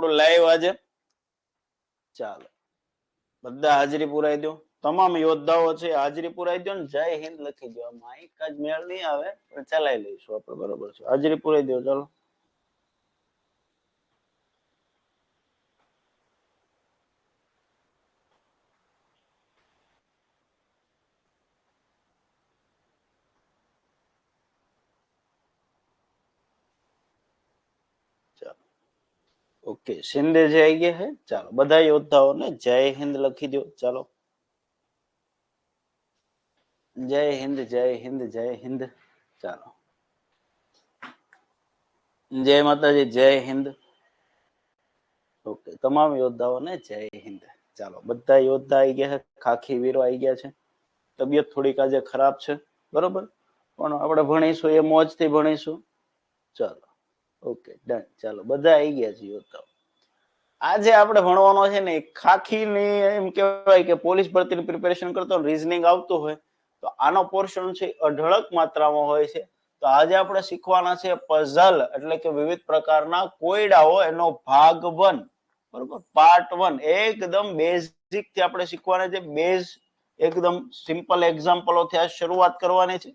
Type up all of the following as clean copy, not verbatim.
આપણું લાઈવ આજે. ચાલો બધા હાજરી પુરાઈ દો. તમામ યોદ્ધાઓ છે હાજરી પુરાઈ દો ને જય હિન્દ લખી દો. માઇક જ મેળ નહીં આવે પણ ચલાવી લઈશું આપણે, બરોબર છે. હાજરી પુરાઈ દો. ચાલો ઓકે, શિંદે જે આવી ગયા હે. ચાલો બધા યોદ્ધાઓને જય હિન્દ લખી દો. ચાલો જય હિન્દ જય હિન્દ જય હિન્દ. ચાલો જય માતાજી, જય હિન્દ. ઓકે, તમામ યોદ્ધાઓને જય હિન્દ. ચાલો બધા યોદ્ધા આવી ગયા છે, ખાખી વીરો આવી ગયા છે. તબિયત થોડીક આજે ખરાબ છે, બરોબર, પણ આપણે ભણીશું એ મોજથી ભણીશું. ચાલો ઓકે ડન. ચાલો બધા આવી ગયા છે યોદ્ધાઓ. આજે આપણે ભણવાનો છે ને ખાખીની, એમ કહેવાય કે પોલીસ ભરતીની પ્રિપેરેશન કરતો રીઝનિંગ આવતું હોય તો આનો પોર્શન છે અઢળક માત્રામાં હોય છે. તો આજે આપણે શીખવાના છે પઝલ, એટલે કે વિવિધ પ્રકારના કોયડાઓ, એનો ભાગ 1, બરોબર, પાર્ટ 1. એકદમ બેઝિક થી આપણે શીખવાના છે. બેઝ એકદમ સિમ્પલ એક્ઝામ્પલોથી આ શરૂઆત કરવાની છે.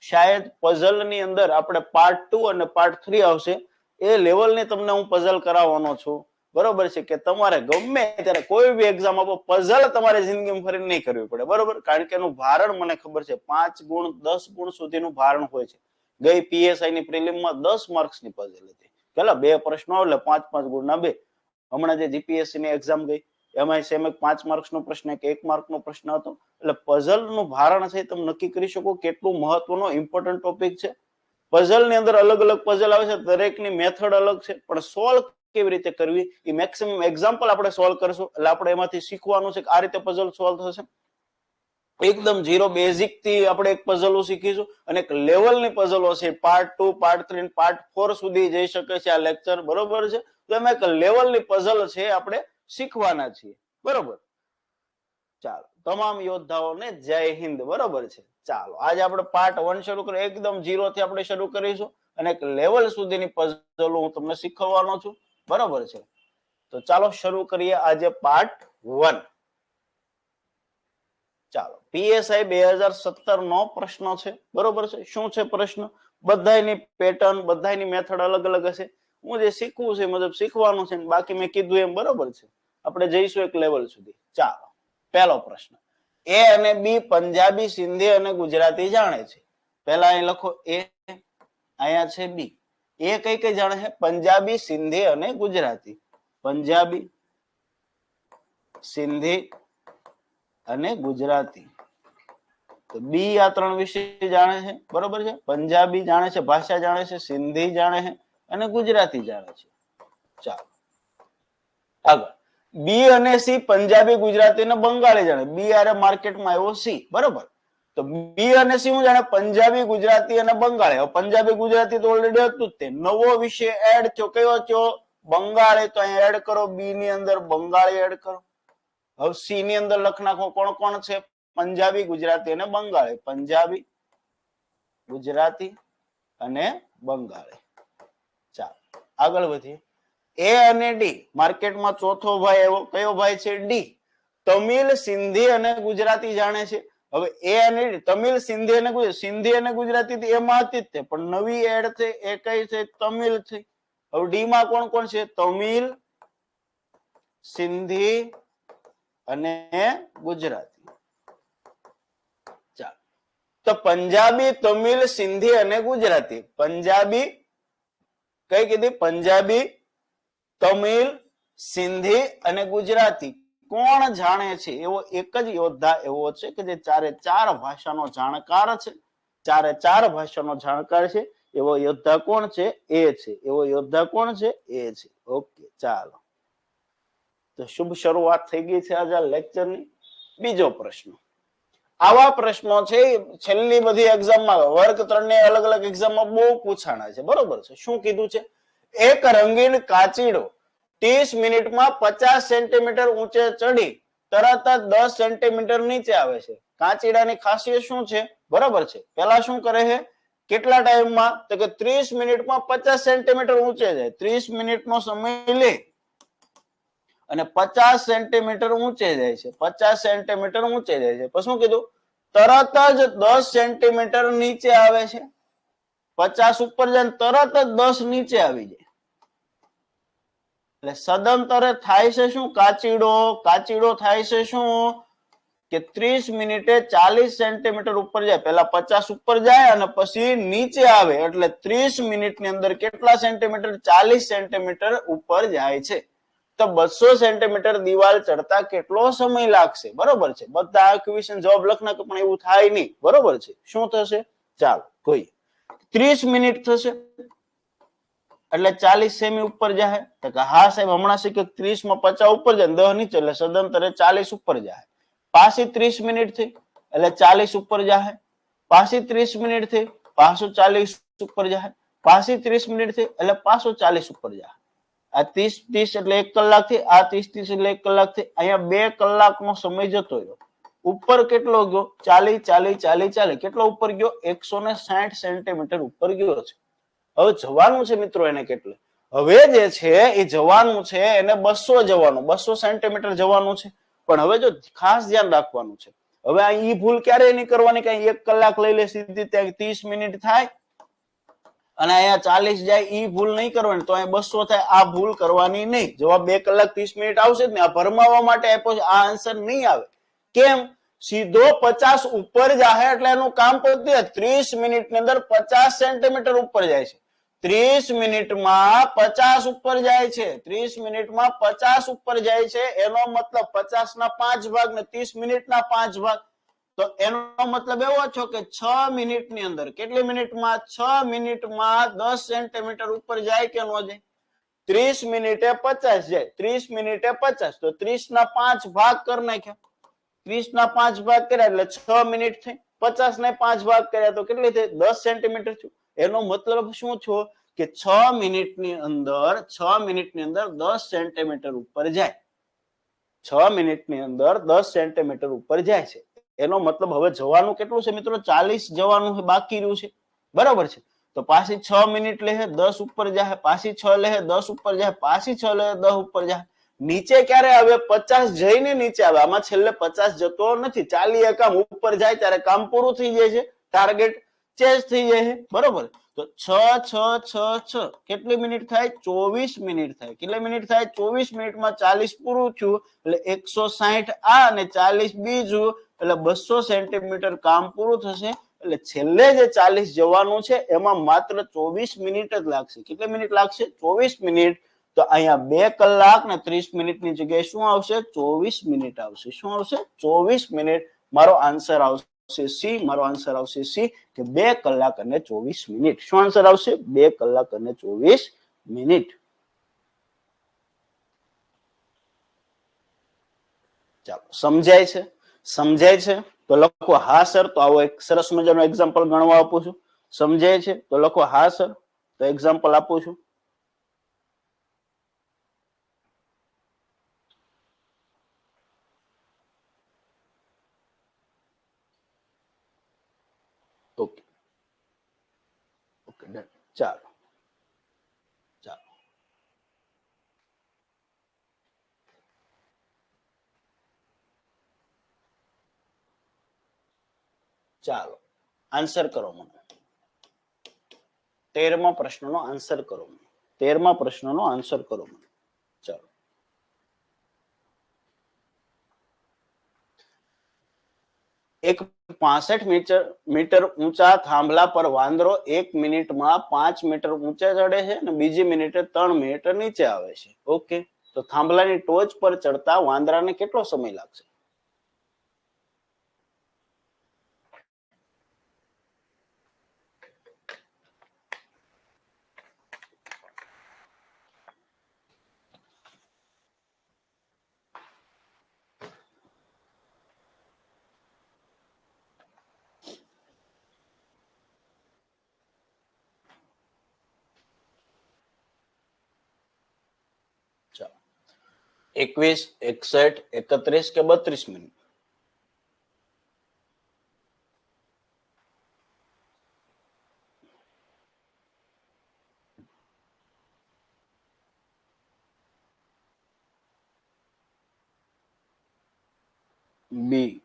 શાયદ પઝલ ની અંદર આપણે પાર્ટ 2 અને પાર્ટ 3 આવશે. એ લેવલની તમને હું પઝલ કરાવવાનો છું, બરોબર છે, કે તમારે ગમે ત્યારે કોઈ બી એક્ઝામ આપો, પઝલ તમારે જિંદગીમાં ફરી નહીં કરવી પડે, બરોબર. કારણ કે એનું ભારણ મને ખબર છે 5 ગુણ 10 ગુણ સુધીનું ભારણ હોય છે. ગઈ પીએસઆઈ ની પ્રિલિમમાં 10 માર્ક્સની પઝલ હતી. પેલા 2 પ્રશ્નો એટલે 5-5 ગુણના 2. હમણાં જે જીપીએસસી ની એક્ઝામ ગઈ એમાં સેમ 5 માર્ક્સનો પ્રશ્ન કે 1 માર્કનો પ્રશ્ન હતો. એટલે પઝલનું ભારણ છે તમે નક્કી કરી શકો કેટલું મહત્વનો ઇમ્પોર્ટન્ટ ટોપિક છે. પઝલ ની અંદર અલગ અલગ પઝલ આવે છે, દરેકની મેથડ અલગ છે, પણ સોલ્વ કેવી રીતે કરવી એ મેક્સિમમ એક્ઝામ્પલ આપણે સોલ્વ કરશું. એટલે આપણે એમાંથી શીખવાનું છે કે આ રીતે પઝલ સોલ્વ થશે. એકદમ ઝીરો બેઝિક થી આપણે એક પઝલો શીખીશું અને એક લેવલની પઝલો છે. પાર્ટ 2, પાર્ટ 3, પાર્ટ 4 સુધી જઈ શકે છે આ લેક્ચર, બરોબર છે. તો એમાં એક લેવલની પઝલ છે આપણે શીખવાના છીએ, બરોબર. ચાલો તમામ યોદ્ધાઓને જય હિન્દ, બરોબર છે. ચાલો આજે આપણે પાર્ટ 1 શરૂ કરીએ. એકદમ ઝીરો થી આપણે શરૂ કરીશું અને એક લેવલ સુધીની પઝલો હું તમને શીખવવાનો છું, બરોબર છે. તો ચાલો શરૂ કરીએ આજે પાર્ટ 1. ચાલો પીએસઆઈ 2017 નો પ્રશ્ન છે, બરોબર છે. શું છે પ્રશ્ન? બધાની પેટર્ન, બધાની મેથડ અલગ અલગ હશે. હું જે શીખવું છે મતલબ શીખવાનું છે, બાકી મેં કીધું એમ, બરોબર છે. આપણે જઈશું એક લેવલ સુધી. ચાલો પહેલો પ્રશ્ન. એ અને બી પંજાબી, સિંધી અને ગુજરાતી જાણે છે. પહેલા અહીં લખો એ, અહીંયા છે બી. એ કઈ કઈ જાણે છે? પંજાબી, સિંધી અને ગુજરાતી. પંજાબી, સિંધી અને ગુજરાતી. તો બી આ 3 વિષય જાણે છે, બરોબર છે. પંજાબી જાણે છે, ભાષા જાણે છે, સિંધી જાણે છે અને ગુજરાતી જાણે છે. ચાલો આગળ. બી અને સી પંજાબી, ગુજરાતી અને બંગાળી જાણે. બી આરે માર્કેટમાં આવ્યો સી, બરોબર. તો બી અને સી હું જાણે? પંજાબી, ગુજરાતી અને બંગાળી. હવે પંજાબી ગુજરાતી તો ઓલરેડી હતું જ તે. નવો વિષય એડ થયો, કયો થયો? બંગાળી. તો અહીંયા એડ કરો, બી ની અંદર બંગાળી એડ કરો. હવે સી ની અંદર લખ નાખો કોણ કોણ છે? પંજાબી, ગુજરાતી અને બંગાળી. પંજાબી, ગુજરાતી અને બંગાળી. ચાલો આગળ વધીએ. એ અને ડી માર્કેટમાં ચોથો ભાઈ એવો કયો ભાઈ છે? ડી. તમિલ, સિંધી અને ગુજરાતી જાણે છે. હવે એ અને ડી તમિલ, સિંધી અને ગુજરાતી. સિંધી અને ગુજરાતી એમાં હતી જ તે, પણ નવી એડ છે એ કઈ છે? તમિલ છે. હવે ડી માં કોણ કોણ છે? તમિલ, સિંધી અને ગુજરાતી. ચાલો તો પંજાબી, તમિલ, સિંધી અને ગુજરાતી. પંજાબી કઈ કીધી? પંજાબી, તમિલ, સિંધી અને ગુજરાતી. કોણ જાણે છે? એવો એક જ યોદ્ધા એવો છે કે જે 4 ભાષાનો જાણકાર છે. 4 ભાષાનો જાણકાર છે. એવો યોદ્ધા કોણ છે? એ છે. એવો યોદ્ધા કોણ છે? એ છે. ઓકે ચાલો તો શુભ શરૂઆત થઈ ગઈ છે આજે લેક્ચરની. બીજો પ્રશ્ન. આવા પ્રશ્નો છે છેલ્લી બધી એક્ઝામમાં, વર્ગ 3 ની અલગ અલગ એક્ઝામમાં બહુ પૂછાણા છે, બરોબર છે. શું કીધું છે? એક રંગીન કાચીડો 30 મિનિટમાં 50 સેન્ટીમીટર ઊંચે ચડી તરત જ 10 સેન્ટીમીટર નીચે આવે છે. કાચીડાની ખાસિયત શું છે? બરોબર છે. પેલા શું કરે છે? કેટલા ટાઈમમાં? તો કે 30 મિનિટમાં 50 સેન્ટીમીટર ઊંચે જાય. 30 મિનિટનો સમય લે અને 50 સેન્ટીમીટર ઊંચે જાય છે, 50 સેન્ટીમીટર ઊંચે જાય છે. પછી શું કીધું? તરત જ 10 સેન્ટીમીટર નીચે આવે છે. 50 ઉપર જાય તરત જ 10 નીચે આવી જાય. એટલે સદંતરે થાય છે શું? કાચીડો થાય છે શું કે 30 મિનિટે 40 સેન્ટીમીટર ઉપર જાય. પહેલા 50 ઉપર જાય અને પછી નીચે આવે. એટલે 30 મિનિટની અંદર કેટલા સેન્ટીમીટર? 40 સેન્ટીમીટર ઉપર જાય છે. તો 200 સેન્ટીમીટર દિવાલ ચડતા કેટલો સમય લાગશે? બરોબર છે. બધા આ ક્વેશ્ચન જવાબ લખ નાખો, પણ એવું થાય નહીં. બરોબર છે. શું થશે? ચાલો જોઈએ. 30 મિનિટ થશે એટલે 40 સેમી ઉપર જાય. તો હા સાહેબ, હમણાં શીખ્યો 30 માં 50 ઉપર જાય, 10 નીચે, એટલે સદંતરે 40 ઉપર જાય. પાછી 30 મિનિટ થઈ એટલે 40 ઉપર જાય. પાછી 30 મિનિટ થઈ પાછું 40 ઉપર જાય. પાછી 30 મિનિટ થઈ એટલે પાછું 40 ઉપર જાય. આ 30 એટલે 1 કલાક થી, આ 30 એટલે 1 કલાક થી. અહીંયા 2 કલાકનો સમય જતો રહ્યો. ઉપર કેટલો ગયો? 40. કેટલો ઉપર ગયો? 160 સેન્ટીમીટર ઉપર ગયો છે. હવે જવાનું છે મિત્રો એને કેટલે? હવે જે છે એ જવાનું છે એને 200 જવાનું, 200 સેન્ટીમીટર જવાનું છે. પણ હવે જો ખાસ ધ્યાન રાખવાનું છે, હવે આ ઈ ભૂલ ક્યારે નહીં કરવાની કે 1 કલાક લઈ લે સીધી ત્યાં 30 મિનિટ થાય અને અહીંયા 40 જાય, ઈ ભૂલ નહીં કરવાની. તો અહીંયા 200 થાય, આ ભૂલ કરવાની નહીં. જવાબ 2 કલાક 30 મિનિટ આવશે જ ને. આ ભરમાવા માટે આપ્યો છે, આ આન્સર નહીં આવે. કેમ? સીધો 50 ઉપર જાય એટલે એનું કામ પતી. 30 મિનિટની અંદર 50 સેન્ટીમીટર ઉપર જાય છે. 30 મિનિટમાં 50 ઉપર જાય છે. 30 મિનિટમાં 50 ઉપર જાય છે. એનો મતલબ 50 ના 5 ભાગ ને 30 મિનિટના 5 ભાગ. તો એનો મતલબ એવો છો કે 6 મિનિટની અંદર, કેટલી મિનિટમાં? 6 મિનિટમાં 10 સેન્ટીમીટર ઉપર જાય કે ન જાય? 30 મિનિટે 50 જાય, 30 મિનિટે 50. તો 30 ના 5 ભાગ કરી નાખ્યા. 30 ના 5 ભાગ કર્યા એટલે 6 મિનિટ થઈ. 50 ને 5 ભાગ કર્યા તો કેટલી થઈ? 10 સેન્ટીમીટર થયું. એનો મતલબ શું થયો કે 6 મિનિટની અંદર 10 સેન્ટીમીટર ઉપર જાય. 6 મિનિટની અંદર 10 સેન્ટીમીટર ઉપર જાય છે. એનો મતલબ હવે જવાનું કેટલું છે મિત્રો? 40 જવાનું બાકી રહ્યું છે. બરાબર છે. તો પાછી 6 મિનિટ લે 10 ઉપર જાય, પાછી 6 લે 10 ઉપર જાય, પાછી 6 લે 10 ઉપર જાય. નીચે ક્યારે આવે? 50 જઈને નીચે આવે. આમાં છેલ્લે 50 જતો નથી. 40 કામ ઉપર જાય ત્યારે કામ પૂરું થઈ જાય છે, ટાર્ગેટ ચેન્જ થઈ જાય છે. બરોબર. તો 6 કેટલી મિનિટ થાય? 24 મિનિટ થાય. કેટલી મિનિટ થાય? 24 મિનિટમાં 40 પૂરું થયું એટલે 160 આ અને 40 બીજું એટલે 200 સેન્ટીમીટર કામ પૂરું થશે. એટલે છેલ્લે જે 40 જવાનું છે એમાં માત્ર 24 મિનિટ જ લાગશે. કેટલી મિનિટ લાગશે? 24 મિનિટ. તો અહીંયા 2 કલાક ને 30 મિનિટની જગ્યાએ શું આવશે? 24 મિનિટ આવશે. શું આવશે? 24 મિનિટ. મારો આન્સર આવશે સી. મારો આન્સર આવશે સી કે 2 કલાક અને 24 મિનિટ. શું આન્સર આવશે? 2 કલાક અને 24 મિનિટ. ચાલો, સમજાય છે? સમજાય છે તો લખો હા સર. તો આવો એક સરસ મજાનો એક્ઝામ્પલ ગણવા આપું છું. સમજાય છે તો લખો હા સર. તો એક્ઝામ્પલ આપું છું. Okay okay done. ચાલો ચાલો ચાલો આન્સર કરો મને. 13મા પ્રશ્નનો આન્સર કરો મને. 13મા પ્રશ્નનો આન્સર કરો મને. ચાલો. એક 65 મીટર ઊંચા થાંભલા પર વાંદરો 1 મિનિટમાં 5 મીટર ઊંચે ચડે છે અને બીજી મિનિટે 3 મીટર નીચે આવે છે. ઓકે. તો થાંભલાની ટોચ પર ચડતા વાંદરાને કેટલો સમય લાગશે? ચાલો, 21, 61, 31 કે 32 મિનિટ? બી.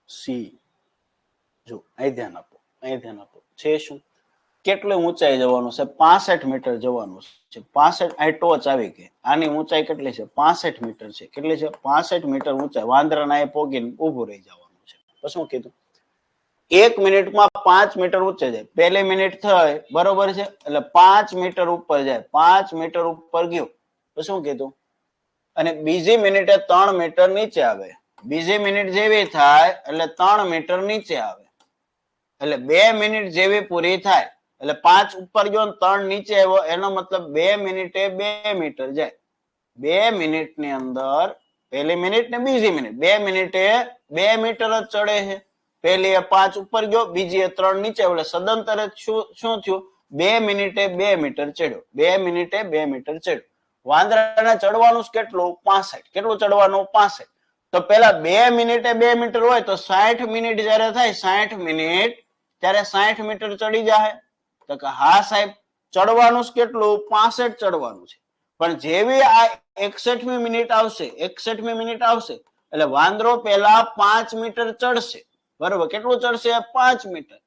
સી. જો અહીં ધ્યાન આપો, અહીં ધ્યાન આપો. છે શું? કેટલી ઊંચાઈ જવાનું છે? 65 મીટર જવાનું છે. 65 આ ટોચ આવી ગઈ. આની ઊંચાઈ કેટલી છે? 65 મીટર છે. કેટલી છે? 65 મીટર ઊંચાઈ. વાંદરાના એ પોગીને ઊભું રહી જવાનું છે. પછી શું કીધું? 1 મિનિટમાં 5 મીટર ઊંચે જાય. પહેલી મિનિટ થઈ બરોબર છે, એટલે 5 મીટર ઉપર જાય. 5 મીટર ઉપર ગયું તો શું કીધું? અને બીજી મિનિટે 3 મીટર નીચે આવે. બીજી મિનિટ જેવી થાય એટલે 3 મીટર નીચે આવે. એટલે 2 મિનિટ જેવી પૂરી થાય એટલે 5 ઉપર ગયો ને 3 નીચે આવ્યો, એનો મતલબ 2 મિનિટે 2 મીટર જાય. 2 મિનિટની અંદર પહેલી મિનિટ ને બીજી મિનિટ 2 મિનિટે 2 મીટર જ ચડે છે. પહેલી એ 5 ઉપર ગયો, બીજી એ 3 નીચે આવ્યો, એટલે સદંતરે શું થયું? 2 મિનિટે 2 મીટર ચડ્યો. 2 મિનિટે 2 મીટર ચડ્યો. વાંદરાને ચડવાનું કેટલું? 65. કેટલું ચડવાનું? 65. તો પેલા 2 મિનિટે 2 મીટર હોય તો 60 મિનિટ જયારે થાય 60 મિનિટ ત્યારે 60 મીટર ચડી જાય. તો કે હા સાહેબ, ચડવાનું કેટલું? 65 ચડવાનું છે. પણ જેવી આ 61મી મિનિટ આવશે, 61મી મિનિટ આવશે એટલે વાંદરો પેલા 5 મીટર ચડશે. બરોબર, કેટલું ચડશે? 5 મીટર.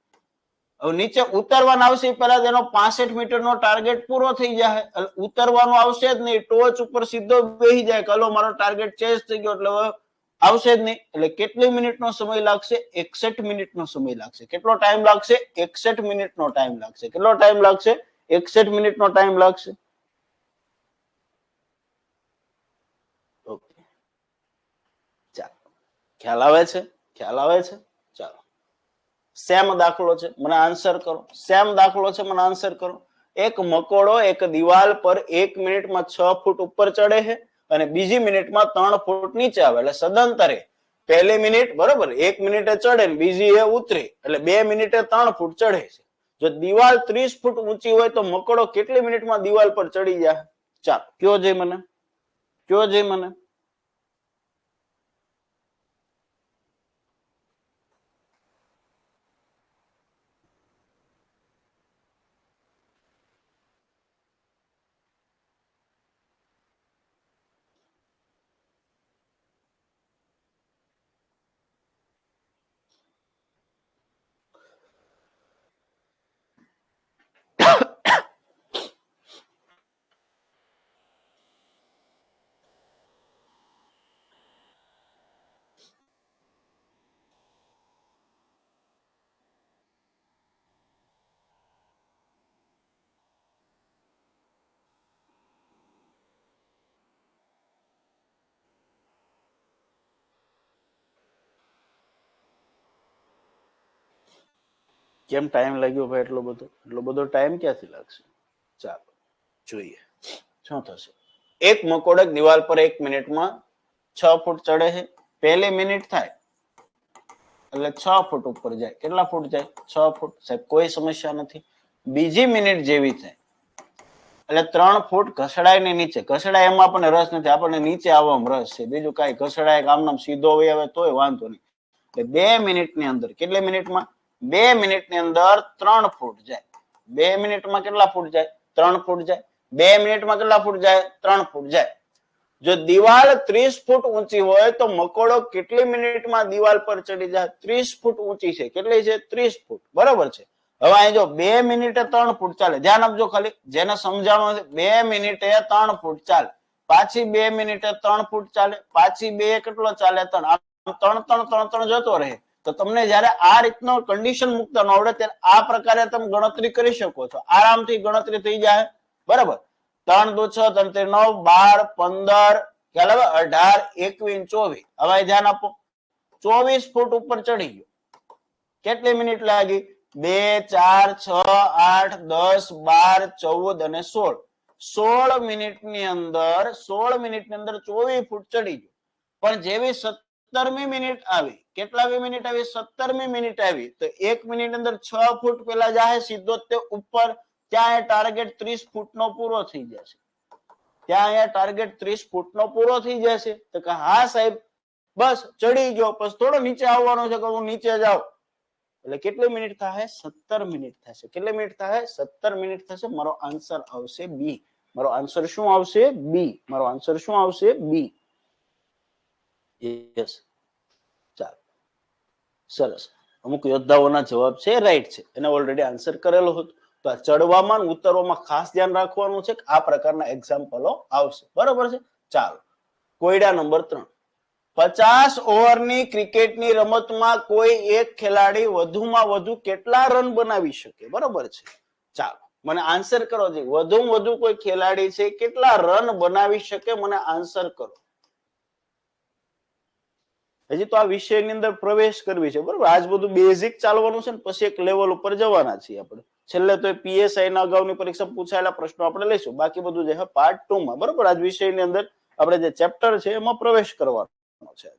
હવે નીચે ઉતરવાનું આવશે પેલા તેનો 65 મીટરનો ટાર્ગેટ પૂરો થઈ જાય. ઉતરવાનું આવશે જ નહીં, ટોચ ઉપર સીધો બેસી જાય. કલો મારો ટાર્ગેટ ચેન્જ થઈ ગયો એટલે આવશે જ નહીં. એટલે કેટલી મિનિટનો સમય લાગશે? 61 મિનિટનો સમય લાગશે. કેટલો ટાઈમ લાગશે? 61 મિનિટનો ટાઈમ લાગશે. કેટલો ટાઈમ લાગશે? 61 મિનિટનો ટાઈમ લાગશે. ઓકે, ચાલો, ખ્યાલ આવે છે? ખ્યાલ આવે છે? ચાલો, સેમ દાખલો છે, મને આન્સર કરો. સેમ દાખલો છે, મને આન્સર કરો. એક મકોડો એક દિવાલ પર 1 મિનિટમાં 6 ફૂટ ઉપર ચડે છે અને બીજી મિનિટમાં 3 ફૂટ નીચે આવે. એટલે સદંતરે પહેલી મિનિટ બરોબર 1 મિનિટે ચડે ને બીજી એ ઉતરે એટલે 2 મિનિટે 3 ફૂટ ચડે છે. જો દિવાલ 30 ફૂટ ઊંચી હોય તો મકોડો કેટલી મિનિટમાં દિવાલ પર ચડી જાય? ચાલો કયો જઈ મને, કયો જઈ મને. કેમ ટાઈમ લાગ્યો ભાઈ? એટલો બધો ટાઈમ ક્યાંથી લાગશે? ચાલો જોઈએ શું થશે. એક મકોડો દિવાલ પર 1 મિનિટમાં 6 ફૂટ ચડે છે. પહેલી મિનિટ થાય એટલે 6 ફૂટ ઉપર જાય. કેટલા ફૂટ જાય? 6 ફૂટ. સાહેબ કોઈ સમસ્યા નથી. બીજી મિનિટ જેવી થાય એટલે 3 ફૂટ ઘસડાય ને નીચે. ઘસડાય એમાં આપણને રસ નથી, આપણને નીચે આવવામાં રસ છે. બીજું કાંઈ ઘસડાય આમ નામ સીધો હોય આવે તોય વાંધો નહીં. એટલે 2 મિનિટની અંદર કેટલી મિનિટમાં? 2 મિનિટની અંદર 3 ફૂટ જાય. 2 મિનિટમાં કેટલા ફૂટ જાય? 3 ફૂટ જાય. 2 મિનિટમાં કેટલા ફૂટ જાય? 3 ફૂટ જાય. જો દિવાલ 30 ફૂટ ઊંચી હોય તો મકોડો કેટલી મિનિટમાં દિવાલ પર ચડી જાય? 30 ફૂટ ઊંચી છે. કેટલી છે? 30 ફૂટ. બરોબર છે. હવે અહીં જો 2 મિનિટે 3 ફૂટ ચાલે. ધ્યાન આપજો ખાલી, જેને સમજાવવાનું છે. 2 મિનિટે 3 ફૂટ ચાલે. પાછી 2 મિનિટે 3 ફૂટ ચાલે. પાછી 2 કેટલો ચાલે? 3. 3 3 3 3 જતો રહે. તો તમને જયારે આ રીતનો કન્ડિશન મૂકતા ન આવડે ત્યારે આ પ્રકારે તમે ગણતરી કરી શકો છો. આરામથી ગણતરી થઈ જાય. બરાબર. 3 દુ 6 3 3 9 12 15 ખ્યાલ આવે? 18 21 24. હવે ધ્યાન આપો, 24 ફૂટ ઉપર ચડી ગયો. કેટલી મિનિટ લાગી? 2 4 6 8 10 12 14 અને 16. 16 મિનિટની અંદર 24 ફૂટ ચડી ગયો. પણ જેવી 17મી મિનિટ આવી, કેટલામી મિનિટ આવી? 17મી મિનિટ આવી તો 1 મિનિટ અંદર 6 ફૂટ પેલા જાય સીધો તે ઉપર. ત્યાં એ ટાર્ગેટ 30 ફૂટનો પૂરો થઈ જશે. ત્યાં એ ટાર્ગેટ 30 ફૂટનો પૂરો થઈ જશે. તો કે હા સાહેબ બસ ચડી ગયો, પછી થોડો નીચે આવવાનો છે કે હું નીચે જાઉં. એટલે કેટલી મિનિટ થાય? 17 મિનિટ થશે. કેટલી મિનિટ થાય? 17 મિનિટ થશે. મારો આન્સર આવશે બી. મારો આન્સર શું આવશે? બી. મારો આન્સર શું આવશે? બી. યસ. ચાલો, સરસ. અમુક યોદ્ધાઓના જવાબ છે રાઈટ છે, એને ઓલરેડી આન્સર કરેલો હતો. તો આ ચડવામાં ઉતરવામાં ખાસ ધ્યાન રાખવાનું છે કે આ પ્રકારના એક્ઝામ્પલો આવશે. બરોબર છે. ચાલો, કોયડા નંબર 3. 50 ઓવરની ક્રિકેટની રમતમાં કોઈ એક ખેલાડી વધુમાં વધુ કેટલા રન બનાવી શકે? બરોબર છે. ચાલો, મને આન્સર કરો. વધુમાં વધુ કોઈ ખેલાડી છે કેટલા રન બનાવી શકે? મને આન્સર કરો. હજી તો આ વિષયની અંદર પ્રવેશ કરવી છે. બરોબર, આજ બધું બેઝિક ચાલવાનું છે ને પછી એક લેવલ ઉપર જવાના છીએ આપણે. છેલ્લે તો પીએસઆઈ ના અગાઉની પરીક્ષા પૂછાયેલા પ્રશ્નો આપણે લઈશું. બાકી બધું જે પાર્ટ 2 માં, બરોબર, આજ વિષયની અંદર આપણે જે ચેપ્ટર છે એમાં પ્રવેશ કરવાનો છે.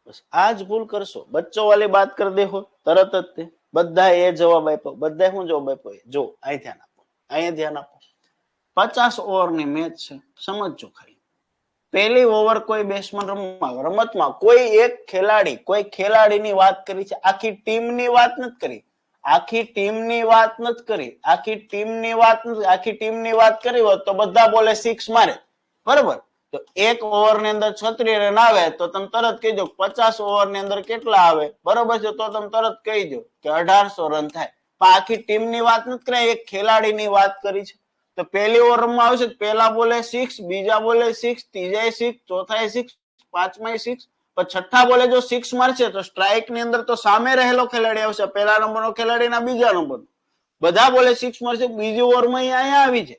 બસ આ જ ભૂલ કરશો. બચ્ચો વાલી બાત કર દેખો, તરત જ તે બધા એ જવાબ આપ્યો. બધા શું જવાબ આપ્યો? જો અહીં ધ્યાન આપો, અહીંયા ધ્યાન આપો. 50 ઓવરની મેચ છે, સમજજો ખાલી. પહેલી ઓવર કોઈ બેટ્સમેન રમતમાં કોઈ એક ખેલાડીની વાત કરી છે. આખી ટીમની વાત નથી કરી. આખી ટીમની વાત નથી કરી. આખી ટીમની વાત કરી હોત તો બધા બોલે 6 મારે. બરોબર. તો એક ઓવરની અંદર 36 રન આવે તો તમે તરત કહી દો 50 ઓવરની અંદર કેટલા આવે? બરોબર છે. તો તમે તરત કહી દો કે 1800 રન થાય. પણ આખી ટીમની વાત નથી કરી, એક ખેલાડીની વાત કરી છે. તો પહેલી ઓવરમાં આવશે, પહેલા બોલે 6, બીજા બોલે 6, ત્રીજા 6, ચોથા 6, પાંચમા 6, પણ છઠ્ઠા બોલે જો 6 મારશે તો સ્ટ્રાઇક ની અંદર તો સામે રહેલો ખેલાડી આવશે, પહેલા નંબરનો ખેલાડી ના બીજા નંબર. બધા બોલે 6 મારશે, બીજી ઓવરમાં અહીંયા આવી છે.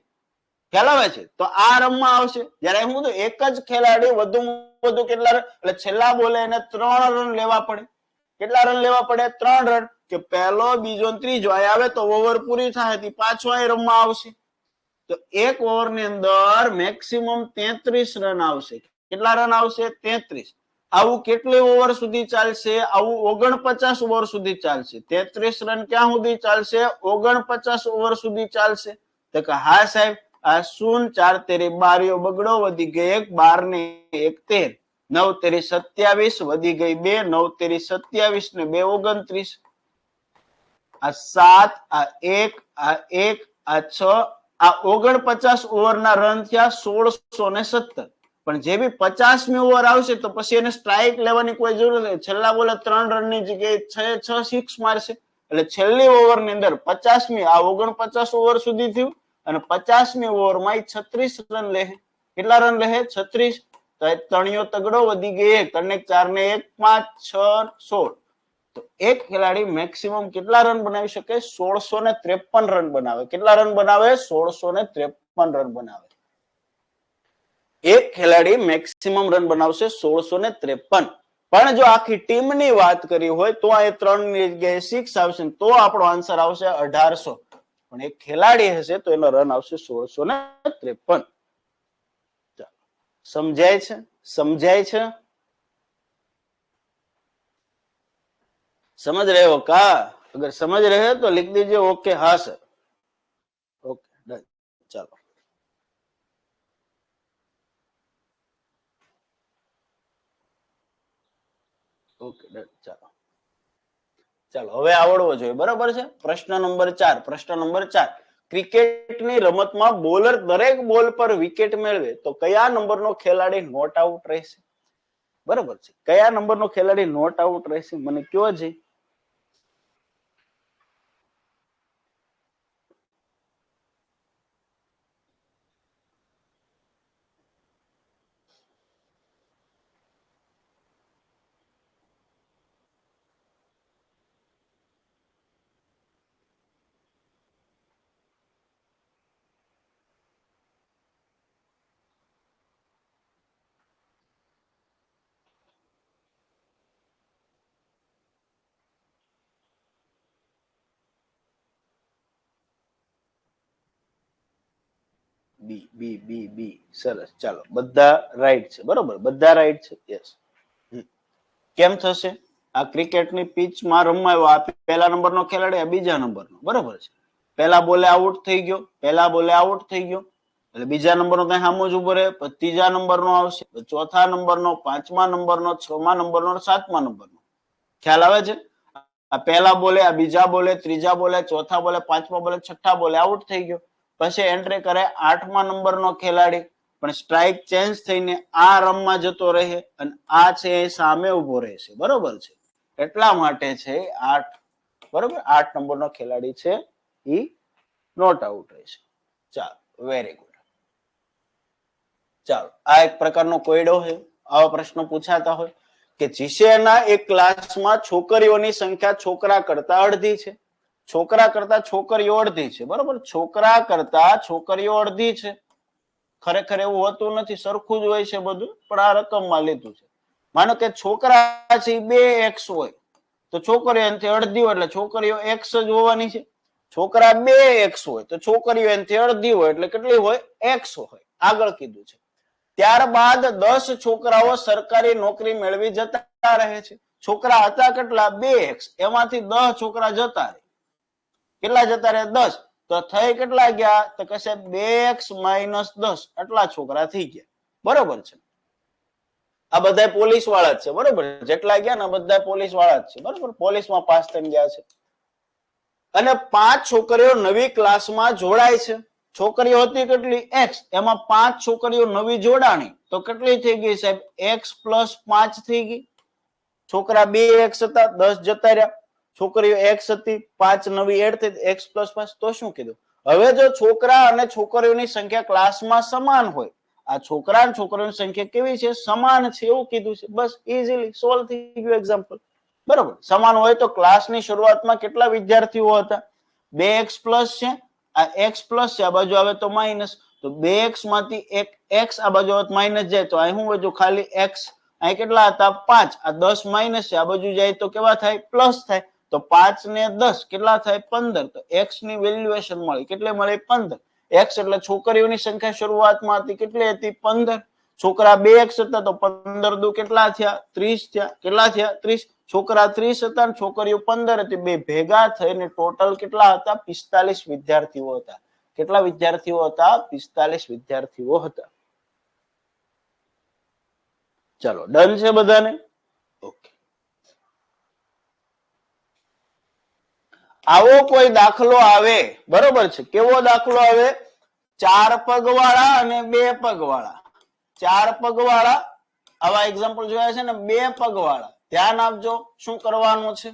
ખ્યાલ આવે છે? તો આ રમવા આવશે. જયારે હું તો એક જ ખેલાડી વધુ કેટલા રન, એટલે છેલ્લા બોલે એને 3 રન લેવા પડે. કેટલા રન લેવા પડે? 3 રન. કે પહેલો, બીજો, ત્રીજો અહીં આવે તો ઓવર પૂરી થાય, પાછો અહીં રમવા આવશે. તો એક ઓવરની અંદર મેક્સિમમ 33 રન આવશે. કેટલા રન આવશે? 33. આવું કેટલી ઓવર સુધી ચાલશે? આવું 49 ઓવર સુધી ચાલશે. 33 રન ક્યાં સુધી ચાલશે? 49 ઓવર સુધી ચાલશે. તો કે હા સાહેબ, આ 0 4 તેરી 12 બગડો, વધી ગઈ 1, 12 ને 1 13, 9 તેરી 27, વધી ગઈ 2, 9 તેરી 27 ને 2 29. આ 7, આ 1, આ 1, આ 6, આ 49 ઓવરના રન થયા 1617. પણ જે બી 50મી ઓવર આવશે તો પછી એને સ્ટ્રાઇક લેવાની કોઈ જરૂર નથી. છેલ્લા બોલે 3 રનની જગ્યાએ 6 6 મારશે. એટલે છેલ્લી ઓવરની અંદર 50મી, આ 49 ઓવર સુધી થયું અને 50મી ઓવરમાં 36 રન લે. કેટલા રન લે? 36. તો ત્રણિયો તગડો, વધી ગઈ 1, 3 ને 4 ને 1 5 6 16. તો એક ખેલાડી મેક્સિમમ કેટલા રન બનાવી શકે? 1653 રન બનાવે. કેટલા રન બનાવે? 1653 રન બનાવે. એક ખેલાડી મેક્સિમમ રન બનાવશે 1653. પણ જો આખી ટીમની વાત કરી હોય તો આ 3 ની જગ્યાએ 6 આવશે, તો આપણો આન્સર આવશે 1800. પણ એક ખેલાડી હશે તો એનો રન આવશે 1653. સમજાય છે? समझाए छे? समझ रहे हो का? अगर समझ रहे हो तो लिख दीजिए ओके हाँ सर. Okay done. चलो ओके डन. चलो ચાલો હવે આવડવો જોઈએ. બરાબર છે. પ્રશ્ન નંબર 4. પ્રશ્ન નંબર 4. ક્રિકેટની રમતમાં બોલર દરેક બોલ પર વિકેટ મેળવે તો કયા નંબરનો ખેલાડી નોટ આઉટ રહેશે? બરાબર છે. કયા નંબરનો ખેલાડી નોટ આઉટ રહેશે? મને કયો છે. બી બી બી બી. સરસ. ચાલો બધા રાઈટ છે. બરોબર, બધા રાઈટ છે. યસ. કેમ થશે? આ ક્રિકેટની પિચમાં રમાયો, આ પહેલા નંબરનો ખેલાડી, આ બીજા નંબરનો, બરોબર છે. પહેલા બોલે આઉટ થઈ ગયો, પહેલા બોલે આઉટ થઈ ગયો એટલે બીજા નંબરનો કઈ સામો જ ઉભો રહે, ત્રીજા નંબરનો આવશે, ચોથા નંબરનો, પાંચમા નંબરનો, છમા નંબરનો, સાતમા નંબરનો. ખ્યાલ આવે છે? આ પહેલા બોલે, આ બીજા બોલે, ત્રીજા બોલે, ચોથા બોલે, પાંચમા બોલે, છઠ્ઠા બોલે આઉટ થઈ ગયો. પછી એન્ટ્રી કરે આઠમા નંબરનો ખેલાડી, પણ સ્ટ્રાઇક ચેન્જ થઈને આ રમવા જતો રહે અને આ છે એ સામે ઉભો રહેશે, બરોબર છે. એટલા માટે છે 8, બરોબર, 8 નંબરનો ખેલાડી છે ઈ નોટ આઉટ રહેશે. ચાલો, વેરી ગુડ. ચાલો, આ એક પ્રકારનો કોયડો છે. આવા પ્રશ્નો પૂછાતા હોય કે જીસીએના એક ક્લાસમાં છોકરીઓની સંખ્યા છોકરા કરતા અડધી છે, છોકરા કરતા છોકરીઓ અડધી છે, બરોબર. છોકરા કરતા છોકરીઓ અડધી છે. ખરેખર એવું હોતું નથી, સરખું જ હોય છે બધું, પણ આ રકમમાં લીધું છે. માનો કે છોકરા છે 2x હોય તો છોકરીઓ એનાથી અડધી હોય એટલે છોકરીઓ x જ હોવાની છે. છોકરા 2x હોય તો છોકરીઓ એનાથી અડધી હોય એટલે કેટલી હોય? x હોય. આગળ કીધું છે. ત્યારબાદ 10 છોકરાઓ સરકારી નોકરી મેળવી જતા રહે છે. છોકરા હતા કેટલા? 2x, એમાંથી 10 છોકરા જતા રહે. કેટલા જતા રહે? 10. તો થઈ કેટલા ગયા? તો કહેશે 2x - 10, આટલા છોકરા થઈ ગયા, બરોબર છે. આ બધા પોલીસ વાળા જ છે, બરોબર. જેટલા ગયા ને બધા પોલીસ વાળા જ છે, બરોબર. પોલીસમાં પાસ થઈ ગયા છે. અને 5 છોકરીઓ નવી ક્લાસમાં જોડાય છે. છોકરીઓ હતી કેટલી? x, એમાં 5 છોકરીઓ નવી જોડાણી તો કેટલી થઈ ગઈ સાહેબ? x + 5 થઈ ગઈ. છોકરા 2x હતા, 10 જતા રહ્યા. છોકરીઓ x હતી, 5 નવી એડ થઈ, x + 5. તો શું કીધું? હવે જો છોકરા અને છોકરીઓની સંખ્યા ક્લાસમાં સમાન હોય, આ છોકરા અને છોકરીઓની સંખ્યા કેવી છે? સમાન છે, એવું કીધું છે. બસ ઈઝીલી સોલ્વ થઈ ગયું એક્ઝામ્પલ, બરોબર. સમાન હોય તો ક્લાસની શરૂઆતમાં કેટલા વિદ્યાર્થીઓ હતા? 2x પ્લસ છે, આ x પ્લસ છે, આ બાજુ આવે તો માઇનસ, તો 2x માંથી એક x આ બાજુ આવે માઇનસ જાય તો અહીં શું વધ્યું? ખાલી x. અહીં કેટલા હતા? 5. આ 10 માઇનસ છે, આ બાજુ જાય તો કેવા થાય? પ્લસ થાય. તો 5 ને 10 કેટલા થાય? 15. તો x ની વેલ્યુએશન મળી, કેટલી મળી? 15. x એટલે છોકરીઓની સંખ્યા શરૂઆતમાં હતી, કેટલી હતી? 15. છોકરા 2x હતા તો 15 દુ કેટલા થયા? 30 થયા. કેટલા થયા? 30. છોકરા 30 હતા અને છોકરીઓ 15 હતી. બે ભેગા થઈને ટોટલ કેટલા હતા? 45 વિદ્યાર્થીઓ હતા. કેટલા વિદ્યાર્થીઓ હતા? 45 વિદ્યાર્થીઓ હતા. ચલો, ડન છે બધાને? ઓકે. આવો કોઈ દાખલો આવે, બરોબર છે. કેવો દાખલો આવે? 4 પગવાળા અને 2 પગવાળા. 4 પગવાળા આવા એક્ઝામ્પલ જોયા છે ને, 2 પગવાળા. ધ્યાન આપજો, શું કરવાનું છે?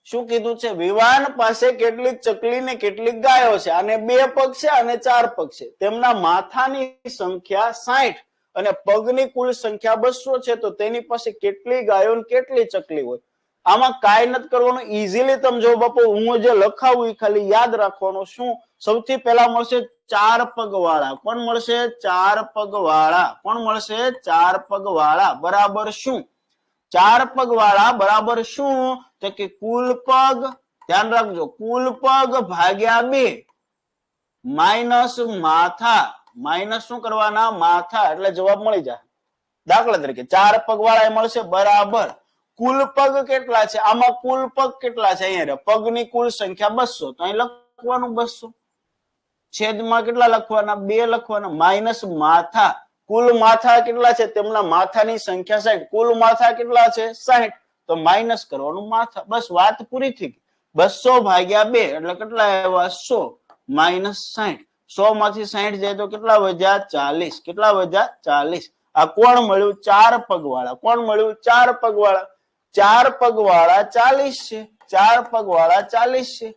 શું કીધું છે? વિવાન પાસે કેટલીક ચકલી ને કેટલીક ગાયો છે. આને 2 પગ છે અને 4 પગ છે. તેમના માથાની સંખ્યા 60 અને પગની કુલ સંખ્યા 200 છે. તો તેની પાસે કેટલી ગાયો અને કેટલી ચકલી હોય? આમાં કાંઈ નથી કરવાનું, ઈઝીલી તમે જો બાપુ હું જે લખાવું એ ખાલી યાદ રાખવાનું. શું? સૌથી પહેલા મળશે 4 પગવાળા. કોણ મળશે? 4 પગવાળા. કોણ મળશે? 4 પગવાળા બરાબર શું? 4 પગવાળા બરાબર શું? તો કે કુલ પગ, ધ્યાન રાખજો, કુલ પગ ભાગ્યા 2 માઇનસ માથા. માઇનસ શું કરવાના? માથા. એટલે જવાબ મળી જાય. દાખલા તરીકે 4 પગવાળા મળશે બરાબર કુલ પગ કેટલા છે? આમાં કુલ પગ કેટલા છે? અહીંયા પગની કુલ સંખ્યા 200, તો અહીં લખવાનું 200. છેદમાં કેટલા લખવાના? 2 લખવાના. માઇનસ માથા. કુલ માથા કેટલા છે? તેમના માથાની સંખ્યા 60. કુલ માથા કેટલા છે? 60. તો માઇનસ કરવાનું માથા. બસ વાત પૂરી થઈ ગઈ. 200 ભાગ્યા 2 એટલે કેટલા આવ્યા? 100 માઇનસ 60. 100 માંથી 60 જાય તો કેટલા વધ્યા? 40. કેટલા વધ્યા? 40. આ કોણ મળ્યું? 4 પગવાળા. કોણ મળ્યું? 4 પગવાળા. 4 પગવાળા 40 છે. 4 પગવાળા 40 છે.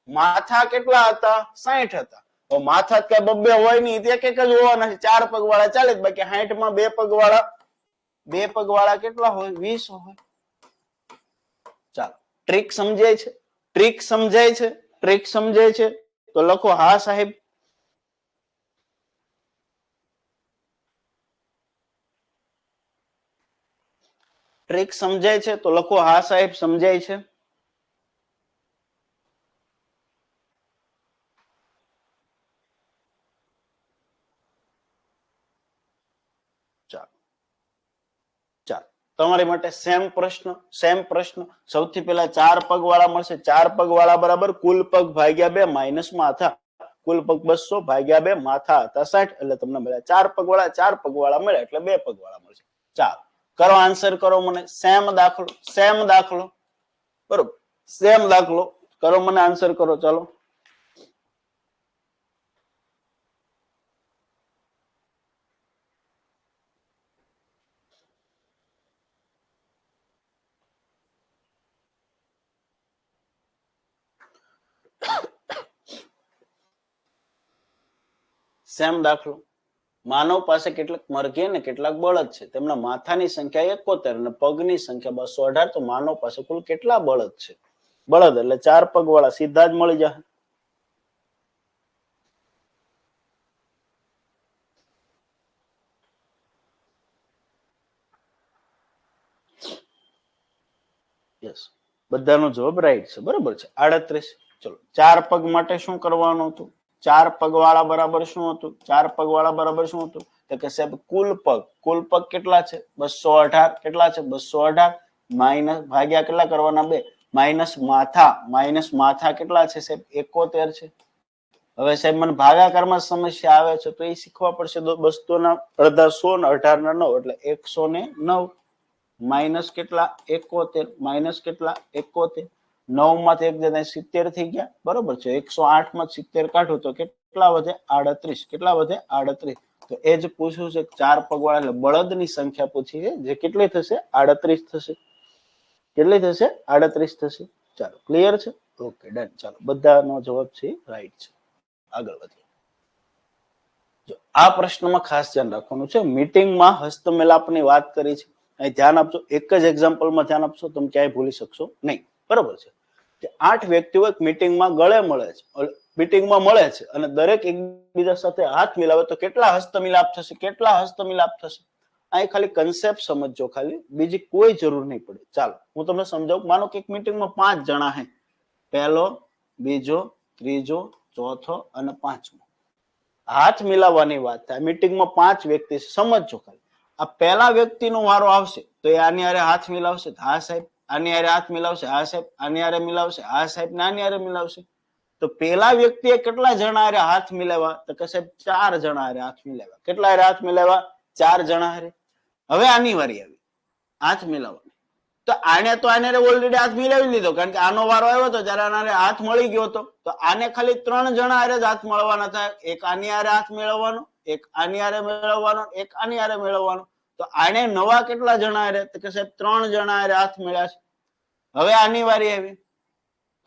માથા કેટલા હતા? 60 હતા. તો માથા કે બબ્બે હોય નહીં, એક એક જ હોવાના છે. 4 પગવાળા 40, બાકી 60 માં 2 પગવાળા, 2 પગવાળા કેટલા હોય? 20 હોય. ચાલો, ટ્રીક સમજાય છે? ટ્રીક સમજાય છે? ટ્રીક સમજાય છે તો લખો હા સાહેબ. ટ્રીક સમજાય છે તો લખો હા સાહેબ સમજાય છે. ચાલો ચાલો તમારી માટે સેમ પ્રશ્ન સૌથી પહેલા 4 પગ વાળા મળશે. 4 પગ વાળા બરાબર કુલ પગ ભાગ્યા 2 માઇનસ માથા. કુલ પગ 200 ભાગ્યા 2 માથા હતા 60 એટલે તમને મળ્યા 4 પગ વાળા મળ્યા એટલે 2 પગ વાળા મળશે. ચાલો કરો આન્સર કરો મને. સેમ દાખલો બરોબર, સેમ દાખલો કરો મને આન્સર કરો. ચાલો સેમ દાખલો. માનવ પાસે કેટલાક મરઘી અને કેટલાક બળદ છે. તેમના માથાની સંખ્યા 71 અને પગની સંખ્યા 218. તો માનવ પાસે કુલ કેટલા બળદ છે? બળદ એટલે 4 પગ વાળા સીધા જ મળી જાય. યસ, બધાનો જવાબ રાઈટ છે. બરોબર છે 38. ચલો 4 પગ માટે શું કરવાનું હતું? 4 પગ વાળા બરાબર શું હતું? 4 પગ વાળા બરાબર શું હતું? તો કે સાહેબ કુલ પગ કેટલા છે? 218. કેટલા છે? 218 માઇનસ ભાગ્યા કેટલા કરવાના? 2 માઇનસ માથા કેટલા છે સાહેબ? 71 છે. હવે સાહેબ મને ભાગાકારમાં સમસ્યા આવે છે તો એ શીખવા પડશે. 200 ના અડધા 100 ને 18 ના 9 એટલે 109 માઇનસ કેટલા? 71 માઇનસ કેટલા? 71. 9 માંથી 1 જતા 70 થઈ ગયા. બરોબર છે. 108 માં 70 કાઢો તો કેટલા વધે? 38. કેટલા વધે? 38. તો એ જ પૂછ્યું છે 4 પગ વાળા એટલે બળદની સંખ્યા પૂછી છે જે કેટલી થશે? 38 થશે. કેટલી થશે? 38 થશે. ચાલો ક્લિયર છે? Okay done. ચાલો બધાનો જવાબ છે રાઈટ છે. આગળ વધીએ. જો આ પ્રશ્નમાં ખાસ ધ્યાન રાખવાનું છે. મીટિંગમાં હસ્તમેલાપની વાત કરી છે. અહીં ધ્યાન આપજો. એક જ એક્ઝામ્પલમાં ધ્યાન આપશો તમે ક્યાંય ભૂલી શકશો નહીં. બરોબર છે કે 8 વ્યક્તિઓ એક મીટિંગમાં મળે છે અને દરેક એકબીજા સાથે હાથ મિલાવે તો કેટલા હસ્તમિલાપ થશે? કેટલા હસ્તમિલાપ થશે? અહીં ખાલી કન્સેપ્ટ સમજજો, ખાલી બીજી કોઈ જરૂર નહીં પડે. ચાલો હું તમને સમજાવું. માનો કે એક મીટિંગમાં 5 જણા હે. પહેલો, બીજો, ત્રીજો, ચોથો અને પાંચમો. હાથ મિલાવવાની વાત થાય. મીટિંગમાં 5 વ્યક્તિ સમજજો. ખાલી આ પહેલા વ્યક્તિનો વારો આવશે તો એ આની હારે હાથ મિલાવશે. હા સાહેબ. આની હારે હાથ મિલાવશે. હા સાહેબ. આની હારે મિલાવશે. હા સાહેબ. આની હારે મિલાવશે. તો પેલા વ્યક્તિએ કેટલા જણા હારે હાથ મિલાવ્યા? તો કે સાહેબ 4 જણા હારે હાથ મિલાવ્યા. કેટલા હારે હાથ મિલાવ્યા? 4 જણા હારે. હવે આની વારી આવી હાથ મિલાવવાની. તો આને ઓલરેડી હાથ મિલાવી લીધો કારણ કે આનો વારો આવ્યો હતો ત્યારે આને હાથ મળી ગયો હતો. તો આને ખાલી 3 જણા હારે જ હાથ મળવાના થાય. એક આની હારે હાથ મેળવવાનો, એક આની હારે મેળવવાનો, એક આની હારે મેળવવાનો. તો આને નવા કેટલા જણા હારે? તો કે સાહેબ 3 જણા હારે હાથ મળ્યા છે. હવે આની વારી આવી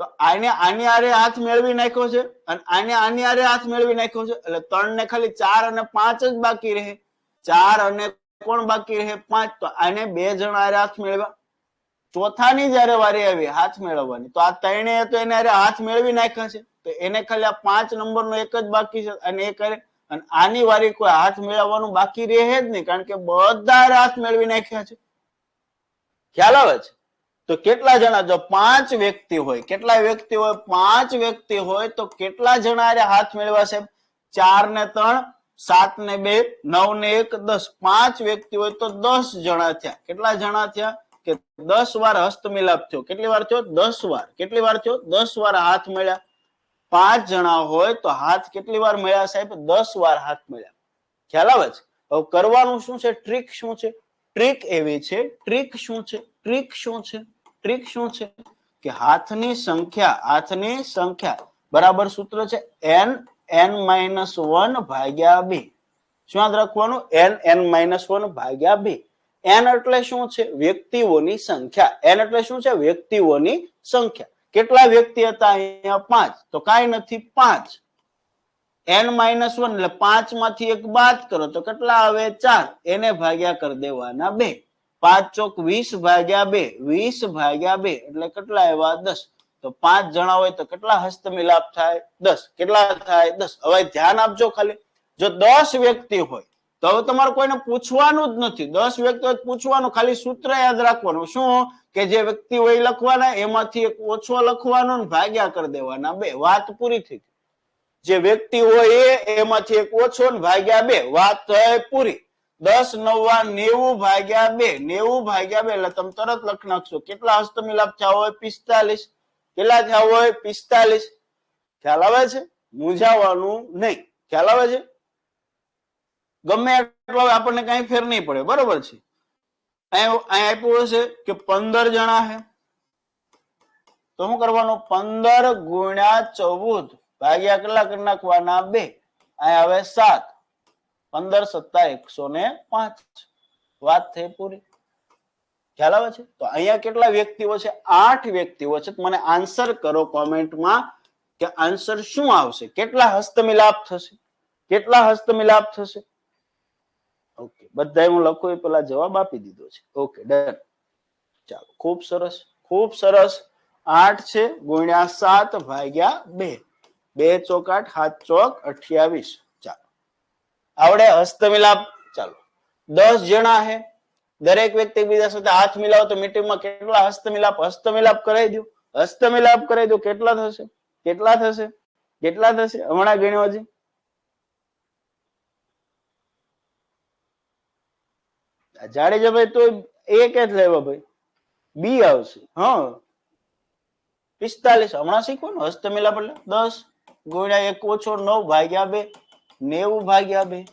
તો આને આની હારે હાથ મેળવી નાખ્યો છે અને આને આની હારે હાથ મેળવી નાખ્યો છે એટલે 3 ને ખાલી 4 અને 5 જ બાકી રહે. 4 અને કોણ બાકી રહે? 5. તો આને 2 જણા હારે હાથ મેળવ્યા. ચોથાની જયારે વારી આવી હાથ મેળવવાની તો આ 3 તો એને હાથ મેળવી નાખ્યા છે તો એને ખાલી આ 5 નંબરનો એક જ બાકી છે અને એ કરે. અને આની વારી કોઈ હાથ મેળવવાનું બાકી રહે જ નહીં કારણ કે બધા હાથ મેળવી નાખ્યા છે. ખ્યાલ આવે છે? તો કેટલા જણા? જો 5 વ્યક્તિ હોય. કેટલા વ્યક્તિ હોય? 5 વ્યક્તિ હોય તો કેટલા જણા હાથ મેળવ્યા છે? 4 ને 3 7 ને 2 9 ને 1 10. 5 વ્યક્તિ હોય તો 10 જણા થયા. કેટલા જણા થયા? કે 10 વાર હસ્તમિલાપ થયો. કેટલી વાર થયો? 10 વાર. કેટલી વાર થયો? 10 વાર હાથ મળ્યા. 5 જણા હોય તો હાથ કેટલી વાર મળ્યા સાહેબ? 10 વાર હાથ મળ્યા. ખ્યાલ આવે છે? હવે કરવાનું શું છે? ટ્રીક શું છે? ટ્રીક એવી છે. ટ્રીક શું છે? ટ્રીક શું છે કે હાથની સંખ્યા બરાબર સૂત્ર છે n(n-1) ભાગ્યા 2. શું યાદ રાખવાનું? n(n-1) ભાગ્યા 2. n એટલે શું છે? વ્યક્તિઓની સંખ્યા. n એટલે શું છે? વ્યક્તિઓની સંખ્યા. કેટલા વ્યક્તિ હતા અહીંયા? 5. તો કાંઈ નથી 5. n-1 એટલે 5 માંથી 1 બાદ કરો તો કેટલા આવે? 4. એને ભાગ્યા કરી દેવાના 2. 5 ચોક 20 ભાગ્યા 2. 20 ભાગ્યા 2 એટલે કેટલા આવ્યા? 10. તો 5 જણા હોય તો કેટલા હસ્તમિલાપ થાય? 10. કેટલા થાય? 10. હવે ધ્યાન આપજો. ખાલી જો 10 વ્યક્તિ હોય તો હવે તમારે કોઈને પૂછવાનું જ નથી. 10 વ્યક્તિ હોય પૂછવાનું, ખાલી સૂત્ર યાદ રાખવાનું. શું? કે જે વ્યક્તિ હોય લખવાના, એમાંથી એક ઓછો લખવાનો ને ભાગ્યા કરી દેવાના 2. વાત પૂરી થઈ. જે વ્યક્તિ હોય એમાંથી એક ઓછો ને ભાગ્યા 2. વાત પૂરી. 10 નવા 90 ભાગ્યા 2, 90 ભાગ્યા 2 એટલે તમે તરત લખી નાખશો કેટલા હસ્તમિલાપ થયા હોય 45. કેટલા થયા હોય 45. ખ્યાલ આવે છે? મૂંઝાવાનું નહીં. ખ્યાલ આવે છે? ગમે એટલો આપણને કઈ ફેર નહીં પડે. બરોબર છે? અહીં આપ્યું હશે કે 15 જણા છે તો શું કરવાનું 15 ગુણ્યા 14 ભાગ્યા કેટલા કરી નાખવાના 2. અહીં આવે 7. 15 સત્તા 105. વાત થઈ પૂરી. ખ્યાલ આવે છે? તો અહીંયા કેટલા વ્યક્તિઓ છે? 8 વ્યક્તિઓ છે. મને આન્સર કરો કોમેન્ટમાં કે આન્સર શું આવશે? કેટલા હસ્તમિલાપ થશે? કેટલા હસ્તમિલાપ થશે? ઓકે, બધા હું લખું એ પેલા જવાબ આપી દીધો છે. Okay, done. ચાલો, ખૂબ સરસ, ખૂબ સરસ. 8 છે ગુણ્યા 7 ભાગ્યા 2. 2 ચોક 8, 7 ચોક 28. ચાલો, આવડે હસ્તમિલાપ? ચાલો, 10 જણા હે, દરેક વ્યક્તિ બીજા સાથે હાથ મિલાવો તો મીટિંગમાં કેટલા હસ્તમિલાપ? હસ્તમિલાપ કરાવી દો. હસ્તમિલાપ કરાવી દો. કેટલા થશે? કેટલા થશે? કેટલા થશે? હમણાં ગણ્યો હજી. જાડેજા ભાઈ તો એ કે લેવા ભાઈ બી આવશે. હા, 45. હમણાં શીખવાનું હસ્તમિલાપ એટલે 10 ગુણ્યા 1 ઓછો 9 ભાગ્યા 2. 90 ભાગ્યા 2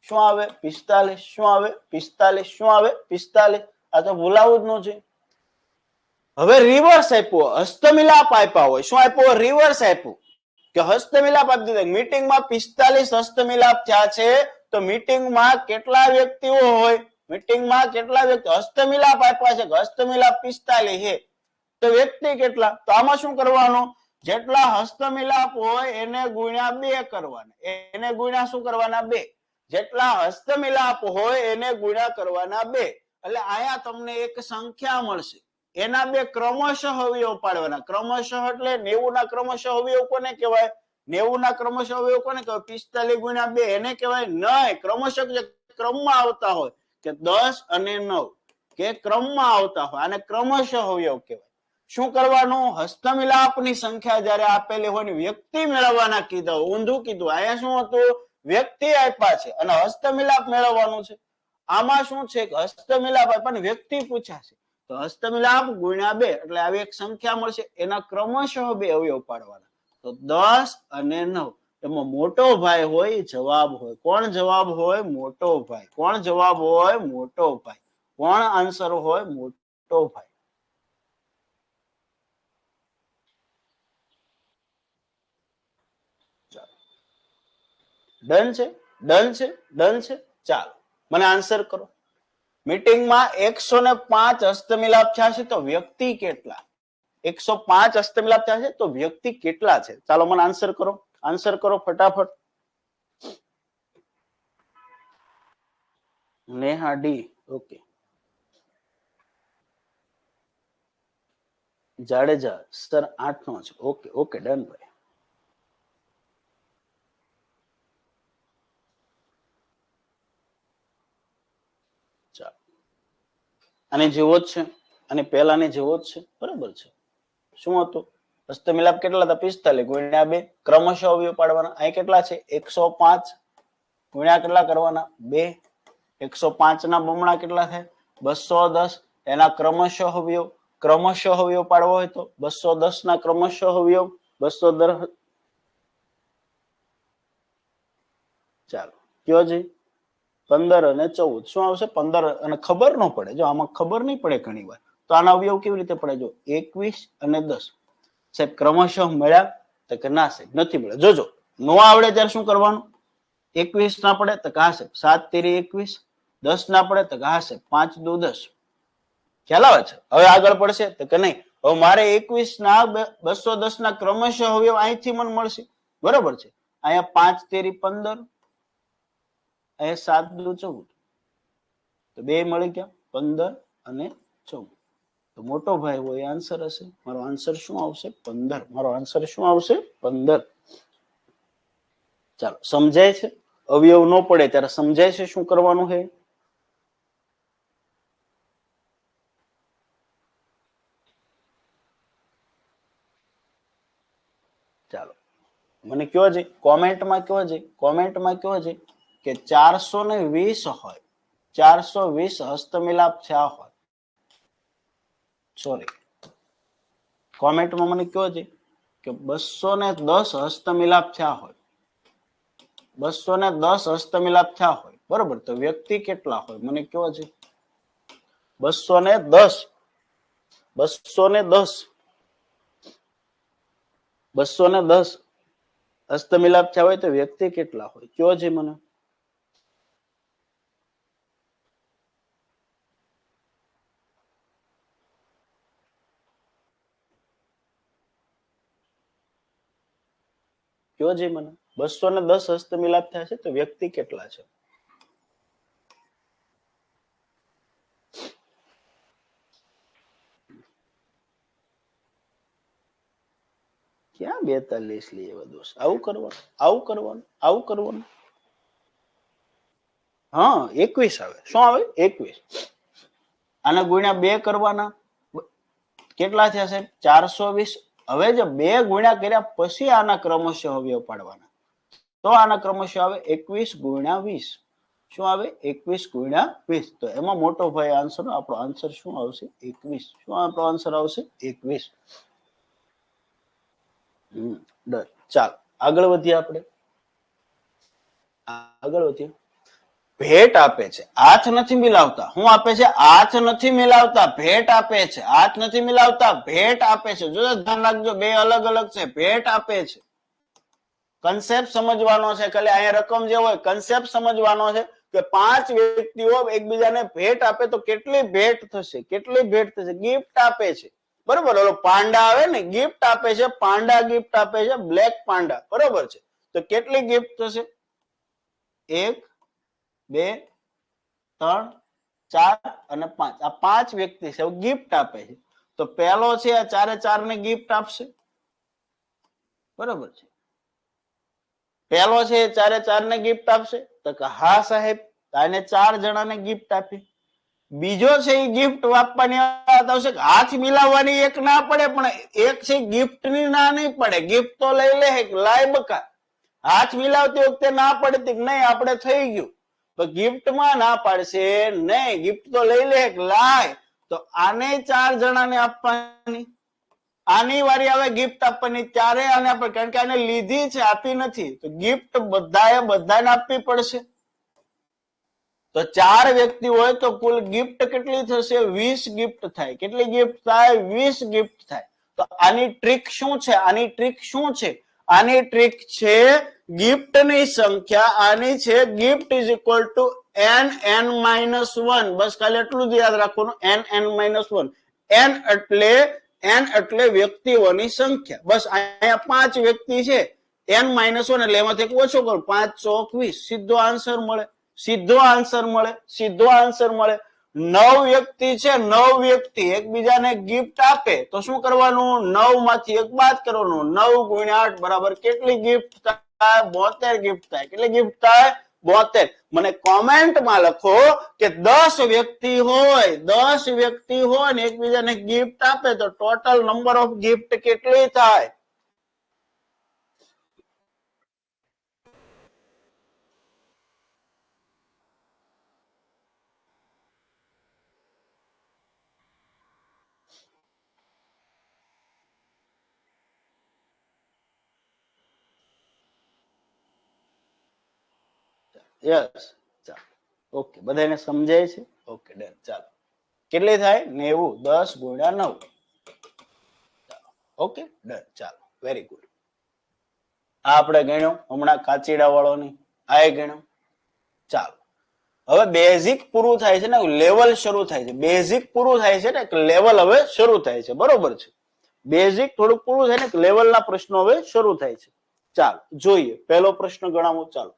શું આવે? 45. શું આવે? 45. શું આવે? 45. આ તો ભૂલાવું જ ન છે. હવે રિવર્સ આપ્યો, હસ્તમિલાપ આપ્યા હોય. શું આપ્યો? રિવર્સ આપ્યું કે હસ્તમિલાપ આપી દીધા. મીટિંગમાં 45 હસ્તમિલાપ થયા છે તો મીટિંગમાં કેટલા વ્યક્તિઓ હોય? મીટિંગમાં કેટલા વ્યક્તિ? હસ્તમિલાપ આપ્યા છે, હસ્તમિલાપ 45 છે તો વ્યક્તિ કેટલા? તો આમાં શું કરવાનું? જેટલા હસ્તમિલાપ હોય એને ગુણ્યા 2 કરવાના. એને ગુણ્યા શું કરવાના? 2. જેટલા હસ્તમિલાપ હોય એને ગુણ્યા કરવાના 2. એટલે અહીંયા તમને એક સંખ્યા મળશે. એના 2 ક્રમશઃ અવયવ પાડવાના. ક્રમશઃ એટલે 90 ના ક્રમશઃ અવયવ કોને કહેવાય? 90 ના ક્રમશઃ અવયવ કોને કહેવાય? 45 ગુણ્યા 2 એને કહેવાય? નહીં, ક્રમશઃ જે ક્રમમાં આવતા હોય કે 10 અને 9 કે ક્રમમાં આવતા હોય આને ક્રમશઃ અવયવ કહેવાય. શું કરવાનું? હસ્તમિલાપની સંખ્યા જ્યારે આપેલી હોય ને વ્યક્તિ મેળવવાના કીધા. ઊંધું કીધું. અહીંયા શું હતું? વ્યક્તિ આપ્યા છે અને હસ્તમિલાપ મેળવવાનું છે. આમાં શું છે? હસ્તમિલાપ આપ્યા વ્યક્તિ પૂછ્યા છે તો હસ્તમિલાપ ગુણ્યા 2 એટલે આવી એક સંખ્યા મળશે. એના ક્રમશઃ 2 અવયવ પાડવાના. તો 10 અને 9 એમાં મોટો ભાઈ હોય જવાબ હોય. કોણ જવાબ હોય? મોટો ભાઈ. કોણ જવાબ હોય? મોટો ભાઈ. કોણ આન્સર હોય? મોટો ભાઈ. ડન છે? ડન છે? ડન છે? ચાલો, મને આન્સર કરો. મીટિંગમાં 105 હસ્તમિલાપ થયા છે તો વ્યક્તિ કેટલા? 105 હસ્તમિલાપ થયા છે તો વ્યક્તિ કેટલા છે? ચાલો મને આન્સર કરો. આન્સર કરો ફટાફટ. Neha D. Okay. Jadeja sir 8 નો છે. ઓકે, ઓકે, ડન ભાઈ. ચાલો, આને જેવો જ છે અને પહેલાને જેવો જ છે. બરાબર છે. શું હતું? હસ્તમિલાપ કેટલા હતા? 45 ગુણ્યા 2 ક્રમશઃ અવયવ પાડવાના. અહીં કેટલા છે? 105 ગુણ્યા કેટલા કરવાના? 2. 105 ના બમણા કેટલા થાય? 210. એના ક્રમશઃ અવયવ. ક્રમશઃ અવયવ પાડવો હોય તો 210 ના ક્રમશઃ અવયવ 210. ચાલો, કયો જી? 15 અને 14. શું આવશે? 15 અને ખબર ન પડે. જો આમાં ખબર નહીં પડે ઘણી વાર તો આના અવયવ કેવી રીતે પડે? જો 21 અને 10 સાહેબ ક્રમશઃ મળ્યા તો કે ના સાહેબ નથી મળ્યા. જોજો નો આવડે ત્યારે શું કરવાનું? 21 ના પડે તો કે હા સાહેબ 7 તેરી 21. 10 ના પડે તો કે હા સાહેબ 5 દુ 10. ખ્યાલ આવે છે? હવે આગળ પડશે તો કે નહીં. હવે મારે 21 ના 210 ના ક્રમશઃ અવયવ અહીંથી મને મળશે. બરોબર છે? અહીંયા 5 તેરી 15, અહીંયા 7 દુ 14 તો 2 મળી ગયા 15 અને 14. તો મોટો ભાઈ હોય આન્સર હશે. મારો આન્સર શું આવશે? 15. મારો આન્સર શું આવશે? 15. ચાલો, સમજાય છે? અવયવ ન પડે ત્યારે સમજાય છે શું કરવાનું છે? ચાલો, મને કયો છે કોમેન્ટમાં, કયો છે કોમેન્ટમાં, કયો છે કે 420 હોય 420 હસ્તમિલાપ થયા હોય, સોરી કોમેન્ટમાં મને કયો છે કે 210 હસ્તમિલાપ થયા હોય, 210 હસ્તમિલાપ થયા હોય, બરોબર, તો વ્યક્તિ કેટલા હોય મને કયો છે? 210 હસ્તમિલાપ થયા હોય તો વ્યક્તિ કેટલા હોય કયો છે મને? કયો છે મને? 210 હસ્તમિલાપ થયા છે તો વ્યક્તિ કેટલા છે? ક્યાં 42 લઈએ બધું? આવું કરવાનું. હા 21 આવે. શું આવે? 21. આના ગુણ્યા 2 કરવાના, કેટલા થયા સાહેબ? 420. હવે જો 2 ગુણ્યા કર્યા પછી આના ક્રમશઃ અવયવ પાડવાના, તો આના ક્રમશઃ આવે 21 ગુણ્યા 20. શું આવે? 21 ગુણ્યા 20. તો એમાં મોટો ભાઈ આન્સર, આપણો આન્સર શું આવશે? 21. શું આપણો આન્સર આવશે? 21. ડન. ચાલો આગળ વધીએ આપણે. ભેટ આપે છે, હાથ નથી મિલાવતા. શું આપે છે? હાથ નથી મિલાવતા, ભેટ આપે છે. હાથ નથી મિલાવતા, ભેટ આપે છે. જો ધ્યાન રાખજો, બે અલગ અલગ છે. ભેટ આપે છે, કન્સેપ્ટ સમજવાનો છે. ખાલી અહીંયા રકમ જે હોય કન્સેપ્ટ સમજવાનો છે કે 5 વ્યક્તિઓ એકબીજાને ભેટ આપે તો કેટલી ભેટ થશે? કેટલી ભેટ થશે? ગિફ્ટ આપે છે, બરોબર. ઓલો પાંડા આવે ને, ગિફ્ટ આપે છે. પાંડા ગિફ્ટ આપે છે, બ્લેક પાંડા, બરોબર છે. તો કેટલી ગિફ્ટ થશે? 1 2 3 4 અને 5. આ 5 વ્યક્તિ છે, ગિફ્ટ આપે છે. તો પહેલો છે આ 4 ને ગિફ્ટ આપશે, બરોબર છે. પહેલો છે 4 ને ગિફ્ટ આપશે, તો કે હા સાહેબ, આને 4 જણાને ગિફ્ટ આપી. બીજો છે એ ગિફ્ટ આપવાની વાત આવશે, હાથ મિલાવવાની એક ના પડે, પણ એક છે ગિફ્ટ ની ના નહીં પડે. ગિફ્ટ તો લઈ લે, લાય બકા. હાથ મિલાવતી વખતે ના પડતી નહીં, આપણે થઈ ગયું. તો ગિફ્ટમાં ના પાડશે નહીં, ગિફ્ટ તો લઈ લે, લાય. તો આને 4 જણાને આપવાની, આની વારી આવે ગિફ્ટ આપવાની, ત્યારે આને આપણે, કારણ કે આને લીધી છે, આપી નથી. તો ગિફ્ટ બધાને આપવી પડશે. તો 4 વ્યક્તિ હોય તો કુલ ગિફ્ટ કેટલી થશે? 20 ગિફ્ટ થાય. કેટલી ગિફ્ટ થાય? 20 ગિફ્ટ થાય. તો આની ટ્રીક શું છે? આની ટ્રીક શું છે? આની ટ્રીક છે ગિફ્ટની સંખ્યા. આની છે gift is equal to n(n-1). બસ ખાલી એટલું જ યાદ રાખવાનું, n(n-1). n એટલે વ્યક્તિઓની સંખ્યા. બસ અહીંયા 5 વ્યક્તિ છે, n-1 એટલે એમાંથી ઓછો કરો, 5 ચોક 20. સીધો આન્સર મળે, સીધો આન્સર મળે, સીધો આન્સર મળે. 9 વ્યક્તિ છે, 9 વ્યક્તિ એકબીજાને ગિફ્ટ આપે તો શું કરવાનું? 9 માંથી 1 બાદ કરવાનું. 9 ગુણ્યા 8 બરાબર કેટલી ગિફ્ટ થાય? 72 ગિફ્ટ થાય. કેટલી ગિફ્ટ થાય? 72. મને કોમેન્ટમાં લખો કે 10 વ્યક્તિ હોય, 10 વ્યક્તિ હોય ને એકબીજાને ગિફ્ટ આપે તો ટોટલ નંબર ઓફ ગિફ્ટ કેટલી થાય? યસ, ચાલો ઓકે, બધાને સમજાય છે? Okay done. ચાલો કેટલી થાય? 90. 10 ગુણ્યા 9. Okay done. ચાલો વેરી ગુડ. આ આપણે ગણ્યો હમણાં કાચીડા વાળોની, આ ગણ્યો. ચાલો હવે બેઝિક પૂરું થાય છે ને, લેવલ શરૂ થાય છે. બેઝિક પૂરું થાય છે ને, લેવલ હવે શરૂ થાય છે, બરોબર છે. બેઝિક થોડુંક પૂરું થાય ને, લેવલના પ્રશ્નો હવે શરૂ થાય છે. ચાલો જોઈએ, પહેલો પ્રશ્ન ગણાવો. ચાલો,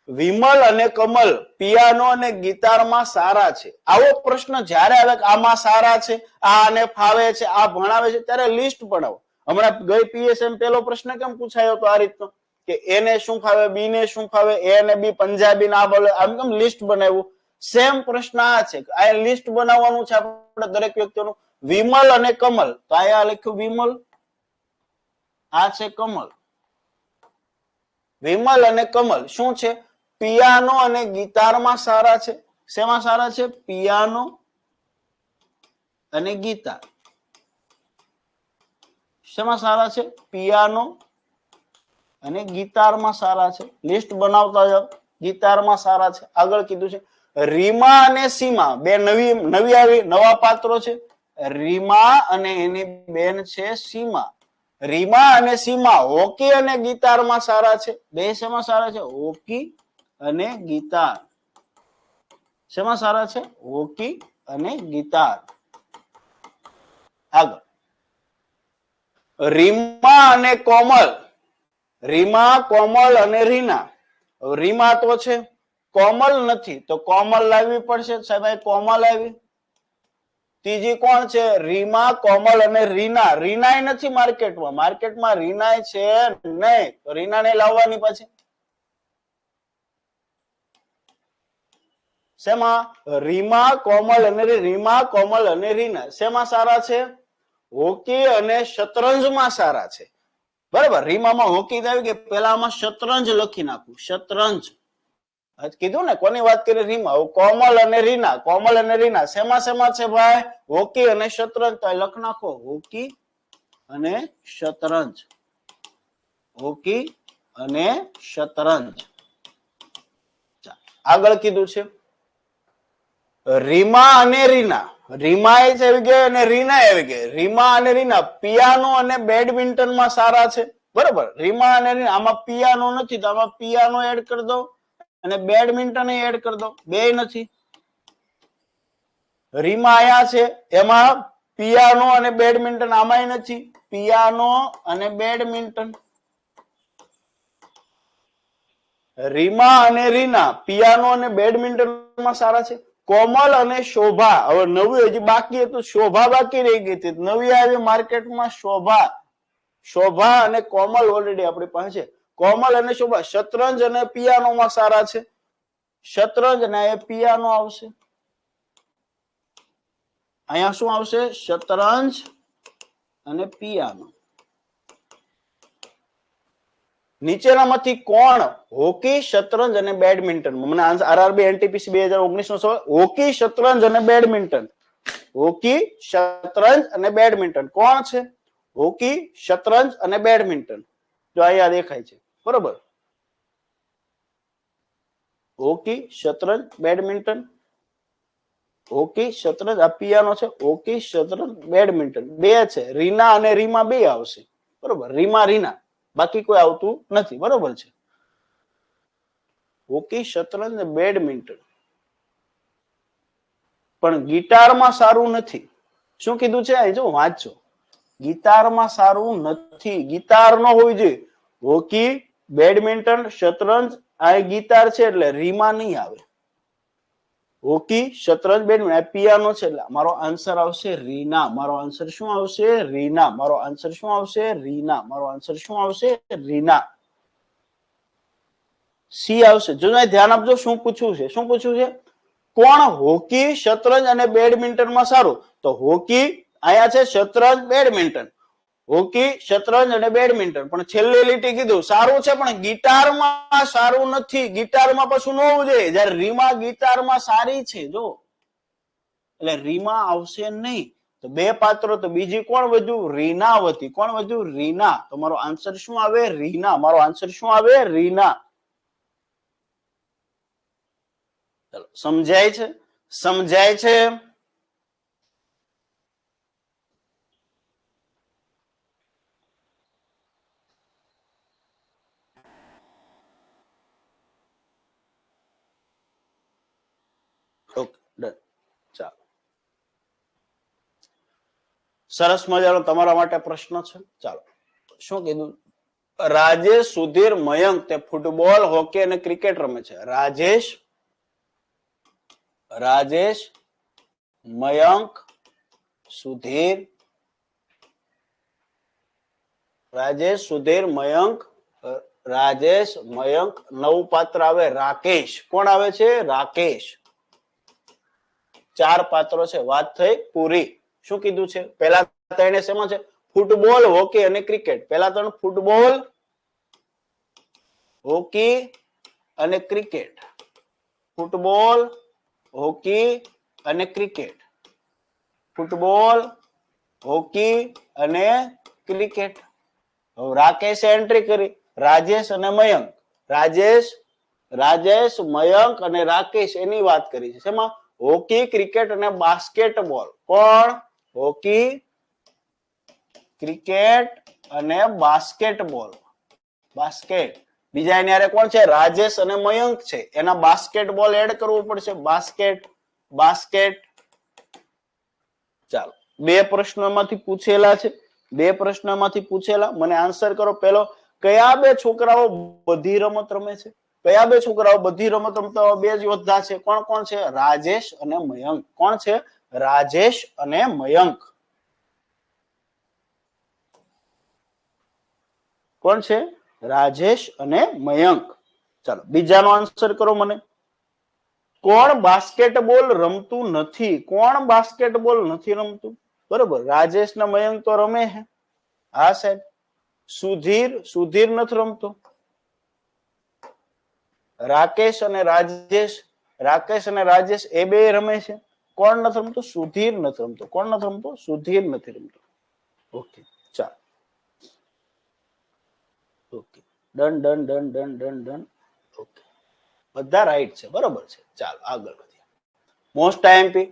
વિમલ અને કમલ પિયાનો અને ગિટારમાં સારા છે. આવો પ્રશ્ન જ્યારે આવે કે આમાં સારા છે, આને ફાવે છે, આ ભણાવે છે, ત્યારે લિસ્ટ બનાવો. હમણાં ગઈ પીએસએમ પહેલો પ્રશ્ન કેમ પૂછાયો હતો આ રીતનો કે એને શું ફાવે, બી ને શું ફાવે, એ અને બી પંજાબી ના બોલે, આમ કેમ લિસ્ટ બનાવ્યું? સેમ પ્રશ્ન આ છે, આ લિસ્ટ બનાવવાનું છે આપણે દરેક વ્યક્તિનું. વિમલ અને કમલ, તો અહીંયા લખ્યું વિમલ, આ છે કમલ. વિમલ અને કમલ શું છે? પિયાનો અને ગિટારમાં સારા છે. શેમાં સારા છે? પિયાનો અને ગિટાર. શેમાં સારા છે? પિયાનો અને ગિટારમાં સારા છે. લિસ્ટ બનાવતા જાઓ. ગિટારમાં સારા છે. આગળ કીધું છે રીમા અને સીમા, બે નવી આવી નવા પાત્રો છે. રીમા અને એની બેન છે સીમા. રીમા અને સીમા હોકી અને ગિટારમાં સારા છે. બે શેમાં સારા છે? હોકી અને ગિટાર. શેમાં સારા છે? હોકી અને ગિટાર. આગળ રીમા અને કોમલ. રીમા, કોમલ અને રીના. રીમા તો છે, કોમલ નથી, તો કોમલ લાવવી પડશે. સાહેબ કોમલ આવી. ત્રીજી કોણ છે? રીમા, કોમલ અને રીના. રીનાય નથી માર્કેટમાં. માર્કેટમાં રીનાય છે નહીં, તો રીના ને લાવવાની પછી. શેમાં? રીમા, કોમલ અને રીમા, કોમલ અને રીના શેમાં સારા છે? હોકી અને શતરંજમાં સારા છે. બરાબર. રીમામાં હોકી આવી કે પેલામાં શતરંજ લખી નાખું. શતરંજ કીધું ને, કોની વાત કરી? રીમા. કોમલ અને રીના. કોમલ અને રીના શેમાં શેમાં છે ભાઈ? હોકી અને શતરંજ. તો લખ નાખો હોકી અને શતરંજ. હોકી અને શતરંજ. આગળ કીધું છે રીમા અને રીના. રીમા એ આવી ગઈ અને રીના આવી ગઈ. રીમા અને રીના પિયાનો અને બેડમિન્ટન માં સારા છે. બરોબર. રીમા અને રીના આમાં પિયાનો નથી, તો આમાં પિયાનો એડ કરી દો અને બેડમિન્ટન એડ કરી દો. બે નથી. રીમા આયા છે, એમાં પિયાનો અને બેડમિન્ટન આમાંય નથી. પિયાનો અને બેડમિન્ટન. રીમા અને રીના પિયાનો અને બેડમિન્ટન માં સારા છે. કોમલ અને શોભા. હવે નવી હજી બાકી હતું, શોભા બાકી રહી ગઈ હતી. નવી આવી માર્કેટમાં શોભા. શોભા અને કોમલ ઓલરેડી આપણી પાસે છે. કોમલ અને શોભા શતરંજ અને પિયાનો માં સારા છે. શતરંજ અને એ પિયાનો આવશે. અહીંયા શું આવશે? શતરંજ અને પિયાનો. નીચેનામાંથી કોણ હોકી, શતરંજ અને બેડમિન્ટન? મને આરઆરબી એનટીપીસી 2019 નો સવાલ. હોકી, શતરંજ અને બેડમિન્ટન. હોકી, શતરંજ અને બેડમિન્ટન કોણ છે? હોકી, શતરંજ અને બેડમિન્ટન. જો અહીંયા દેખાય છે. બરોબર. હોકી, શતરંજ, બેડમિન્ટન. હોકી, શતરંજ. આ પિયાનો છે. હોકી, શતરંજ, બેડમિન્ટન. બે છે. રીના અને રીમા બે આવશે. બરોબર. રીમા, રીના. બાકી કોઈ આવતું નથી. બરોબર છે. હોકી, શતરંજ અને બેડમિન્ટન. પણ ગિટારમાં સારું નથી. શું કીધું છે? અહીં જો વાંચો. ગિટારમાં સારું નથી. ગિટાર નો હોવી જોઈએ. હોકી, બેડમિન્ટન, શતરંજ આ ગિટાર છે એટલે રીમા નહીં આવે. હોકી, શતરંજ, બેડમિન્ટન પિયાનો છે એટલે મારો આન્સર આવશે રીના. મારો આન્સર શું આવશે? રીના. મારો આન્સર શું આવશે? રીના. મારો આન્સર શું આવશે? રીના. સી આવશે. જો ધ્યાન આપજો શું પૂછ્યું છે. શું પૂછ્યું છે? કોણ હોકી, શતરંજ અને બેડમિન્ટનમાં સારું? તો હોકી આયા છે, શતરંજ, બેડમિન્ટન. હોકી, શતરંજ અને બેડમિન્ટન. પણ છેલ્લે લીટી કીધું સારું છે પણ ગિટારમાં સારું નથી. ગિટારમાં પછી ન હોવું જોઈએ. જ્યારે રીમા ગિટારમાં સારી છે જો, એટલે રીમા આવશે નહીં. તો બે પાત્રો તો બીજી કોણ વધ્યું? રીના વધી. કોણ વધ્યું? રીના. તો મારો આન્સર શું આવે? રીના. મારો આન્સર શું આવે? રીના. ચલો સમજાય છે? સમજાય છે? Okay done. ચાલો સરસ મજાનો તમારા માટે પ્રશ્ન છે. ચાલો શું કીધું? રાજેશ, સુધીર, મયંક તે ફૂટબોલ, હોકી અને ક્રિકેટ રમે છે. રાજેશ, મયંક, સુધીર. રાજેશ, સુધીર, મયંક. રાજેશ, મયંક. નવું પાત્ર આવે રાકેશ. કોણ આવે છે? રાકેશ. ચાર પાત્રો છે. વાત થઈ પૂરી. શું કીધું છે? પેલા ત્રણે શેમાં છે? ફૂટબોલ, હોકી અને ક્રિકેટ. પેલા ત્રણ ફૂટબોલ, હોકી અને ક્રિકેટ. ફૂટબોલ, હોકી અને ક્રિકેટ. ફૂટબોલ, હોકી અને ક્રિકેટ. રાકેશે એન્ટ્રી કરી રાજેશ અને મયંક. રાજેશ, મયંક અને રાકેશ એની વાત કરી છે. શેમાં? હોકી, ક્રિકેટ અને બાસ્કેટબોલ. કોણ? હોકી, ક્રિકેટ અને બાસ્કેટબોલ. બાસ્કેટ. બીજા એની હારે કોણ છે? રાજેશ અને મયંક છે. એના બાસ્કેટબોલ એડ કરવું પડશે. બાસ્કેટ. ચાલો, બે પ્રશ્નોમાંથી પૂછેલા છે. મને આન્સર કરો. પેલો, કયા બે છોકરાઓ બધી રમત રમે છે? કયા બે છોકરાઓ બધી રમત રમતા? બે જ યોદ્ધા છે. કોણ કોણ છે? રાજેશ અને મયંક. કોણ છે? રાજેશ અને મયંક. કોણ છે? રાજેશ અને મયંક. ચાલો, બીજાનો આન્સર કરો મને. કોણ બાસ્કેટબોલ રમતું નથી? કોણ બાસ્કેટબોલ નથી રમતું? બરોબર, રાજેશ ને મયંક તો રમે છે. હા સાહેબ. સુધીર નથી રમતો. રાકેશ અને રાજેશ એ બે રમે છે. કોણ નથી રમતું? સુધીર નથી રમતો. કોણ નથી રમતો? સુધીર નથી રમતો. ઓકે, ચાલો. Okay, done. ઓકે, બધા રાઈટ છે. બરોબર છે. ચાલો, આગળ વધીએ. Most IMP.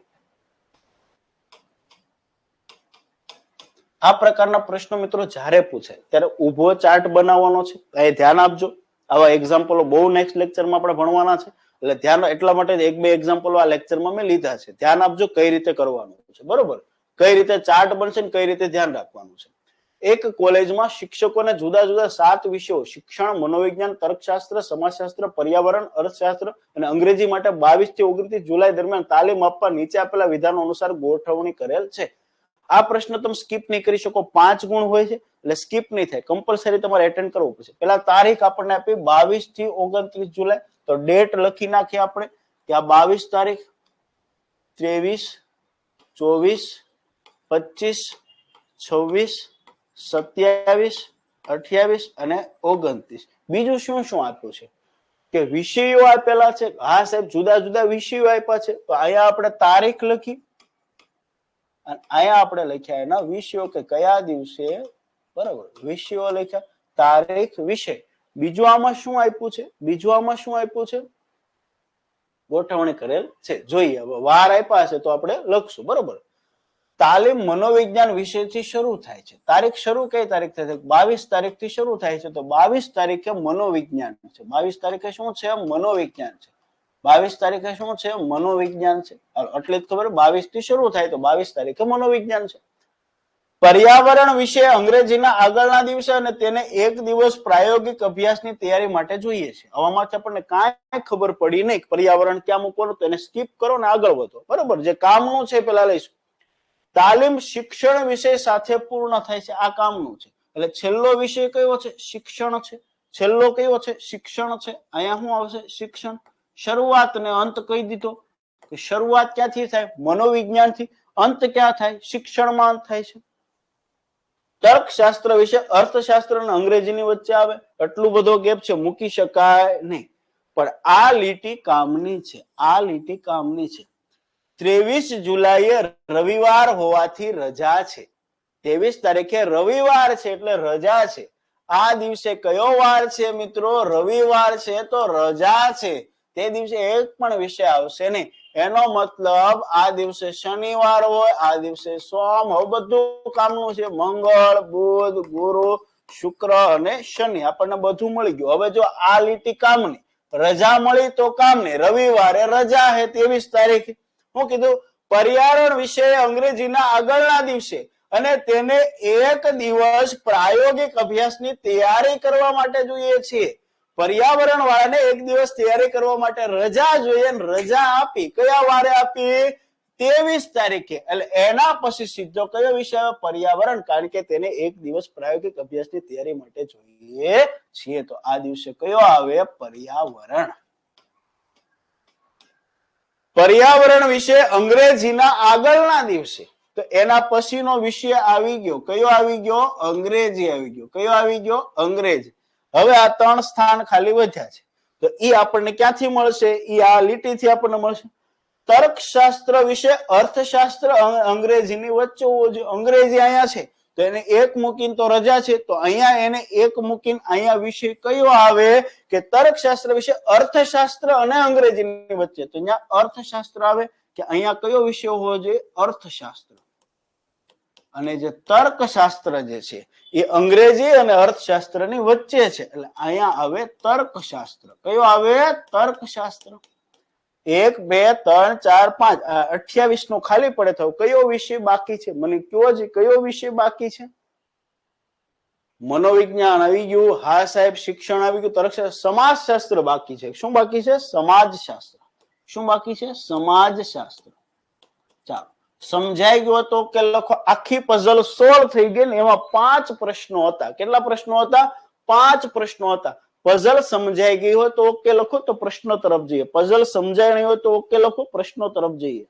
આ પ્રકારના પ્રશ્નો મિત્રો જ્યારે પૂછે ત્યારે ઊભો ચાર્ટ બનાવવાનો છે. એ ધ્યાન આપજો. આવા એક્ઝામ્પલો બહુ નેક્સ્ટ લેક્ચરમાં આપણે ભણવાના છે. એટલે ધ્યાન, એટલા માટે એક બે એક્ઝામ્પલો આ લેક્ચરમાં મેં લીધા છે. ધ્યાન આપજો કઈ રીતે કરવાનું છે. બરોબર, કઈ રીતે ચાર્ટ બનશે ને કઈ રીતે ધ્યાન રાખવાનું છે. એક કોલેજમાં શિક્ષકોને જુદા જુદા 7 વિષયો શિક્ષણ, મનોવિજ્ઞાન, તર્કશાસ્ત્ર, સમાજશાસ્ત્ર, પર્યાવરણ, અર્થશાસ્ત્ર અને અંગ્રેજી માટે 22 થી 29 જુલાઈ દરમિયાન તાલીમ આપવા નીચે આપેલા વિધાનો અનુસાર ગોઠવણી કરેલ છે. આ પ્રશ્ન તમે સ્કીપ નહીં કરી શકો. 5 ગુણ હોય છે એટલે સ્કીપ નહીં થાય. કમ્પલસરી તમારે એટેન્ડ કરવું પડશે. પેલા તારીખ આપણને આપી 22 થી 29 જુલાઈ. તો ડેટ લખી નાખીએ આપણે કે આ 22 તારીખ, 23, 24, 25, 26, 27, 28 અને 29. બીજું શું શું આપ્યું છે કે વિષયો આપેલા છે. હા સાહેબ, જુદા જુદા વિષયો આપ્યા છે. તો અહીંયા આપણે તારીખ લખી અને અહીંયા આપણે લખ્યા એના વિષયો કે કયા દિવસે. બરાબર, વિષયો લખ્યા, તારીખ, વિષય. બીજું આમાં શું આપ્યું છે? ગોઠવણી કરેલ છે. જોઈએ હવે વાર આપ્યા છે તો આપણે લખશું. બરોબર, તાલીમ મનોવિજ્ઞાન વિષયથી શરૂ થાય છે. તારીખ શરૂ કઈ તારીખ થાય છે? 22 તારીખથી શરૂ થાય છે. તો 22 તારીખે મનોવિજ્ઞાન છે. 22 તારીખે શું છે? મનોવિજ્ઞાન છે. 22 તારીખે શું છે? મનોવિજ્ઞાન છે. એટલે જ ખબર, 22 થી શરૂ થાય તો 22 તારીખે મનોવિજ્ઞાન છે. પર્યાવરણ વિશે અંગ્રેજીના આગળના દિવસે અને તેને એક દિવસ પ્રાયોગિક અભ્યાસની તૈયારી માટે જોઈએ છે. આમાંથી આપણને કાંઈ ખબર પડી નહીં પર્યાવરણ ક્યાં મૂકવાનું, તો એને સ્કીપ કરો ને આગળ વધો. બરોબર, જે કામનું છે પેલા લઈશું. તાલીમ શિક્ષણ વિષય સાથે પૂર્ણ થાય છે. આ કામનું છે. એટલે છેલ્લો વિષય કયો છે? શિક્ષણ છે. છેલ્લો કયો છે? શિક્ષણ છે. અહીંયા શું આવશે? શિક્ષણ. શરૂઆત ને અંત કહી દીધો કે શરૂઆત ક્યાંથી થાય? મનોવિજ્ઞાનથી. અંત ક્યાં થાય? શિક્ષણમાં અંત થાય છે. તર્કશાસ્ત્ર વિશે અર્થશાસ્ત્ર અને અંગ્રેજીની વચ્ચે આવે. એટલું બધો ગેપ છે, મૂકી શકાય નહીં. પણ આ લીટી કામની છે. 23 જુલાઈએ રવિવાર હોવાથી રજા છે. 23 તારીખે રવિવાર છે એટલે રજા છે. આ દિવસે કયો વાર છે મિત્રો? રવિવાર છે તો રજા છે. તે દિવસે એક પણ વિષય આવશે નહીં. એનો મતલબ આ દિવસે શનિવાર હોય, આ દિવસે સોમ, હવે બધું કામનું છે. મંગળ, બુધ, ગુરુ, શુક્ર અને શનિ આપણને બધું મળી ગયું. હવે જો આ લીટી કામની, રજા મળી તો કામની. રવિવારે રજા છે 23 તારીખે. શું કીધું? પર્યાવરણ વિશે અંગ્રેજીના આગળના દિવસે અને તેને એક દિવસ પ્રાયોગિક અભ્યાસની તૈયારી કરવા માટે જોઈએ છીએ. પર્યાવરણ વાળાને એક દિવસ તૈયારી કરવા માટે રજા જોઈએ. રજા આપી કયા વારે આપી? 23 તારીખે. એટલે એના પછી સીધો કયો વિષય? પર્યાવરણ, કારણ કે તેને એક દિવસ પ્રાયોગિક અભ્યાસની તૈયારી માટે જોઈએ છીએ. તો આ દિવસે કયો આવે? પર્યાવરણ. પર્યાવરણ વિશે અંગ્રેજીના આગળના દિવસે, તો એના પછીનો વિષય આવી ગયો. કયો આવી ગયો? અંગ્રેજી આવી ગયો. કયો આવી ગયો? અંગ્રેજી. હવે આ 3 સ્થાન ખાલી વધ્યા છે. તો ઈ આપણને ક્યાંથી મળશે? ઈ આ લીટીથી આપણને મળશે. તર્કશાસ્ત્ર વિશે અર્થશાસ્ત્ર અંગ્રેજીની વચ્ચે હોવું જોઈએ. અંગ્રેજી અહીંયા છે તો એને એક મૂકીને તો રજા છે, તો અહીંયા એને એક મૂકીને અહીંયા વિષય કયો આવે કે તર્કશાસ્ત્ર વિશે અર્થશાસ્ત્ર અને અંગ્રેજીની વચ્ચે, તો અહીંયા અર્થશાસ્ત્ર આવે કે અહીંયા કયો વિષય હોવો જોઈએ? અર્થશાસ્ત્ર. અને જે તર્કશાસ્ત્ર જે છે એ અંગ્રેજી અને અર્થશાસ્ત્રની વચ્ચે છે, એટલે અહીંયા આવે તર્કશાસ્ત્ર. કયો આવે? તર્કશાસ્ત્ર. 1 2 3 4 5 28 નો ખાલી પડે થયો. કયો વિષય બાકી છે? મને કયો જ કયો વિષય બાકી છે? મનોવિજ્ઞાન આવી ગયું, હા સાહેબ. શિક્ષણ આવી ગયું, તર્કશાસ્ત્ર. સમાજશાસ્ત્ર બાકી છે. શું બાકી છે? સમાજશાસ્ત્ર. શું બાકી છે? સમાજશાસ્ત્ર. ચાલો, સમજાઈ ગયો તો કે લખો. આખી પઝલ સોલ્વ થઈ ગઈ ને એમાં 5 પ્રશ્નો હતા. કેટલા પ્રશ્નો હતા? 5 પ્રશ્નો હતા. પઝલ સમજાઈ ગઈ હોય તો ઓકે લખો, તો પ્રશ્નો તરફ જઈએ. પઝલ સમજાય નહીં હોય તો ઓકે લખો, પ્રશ્નો તરફ જઈએ.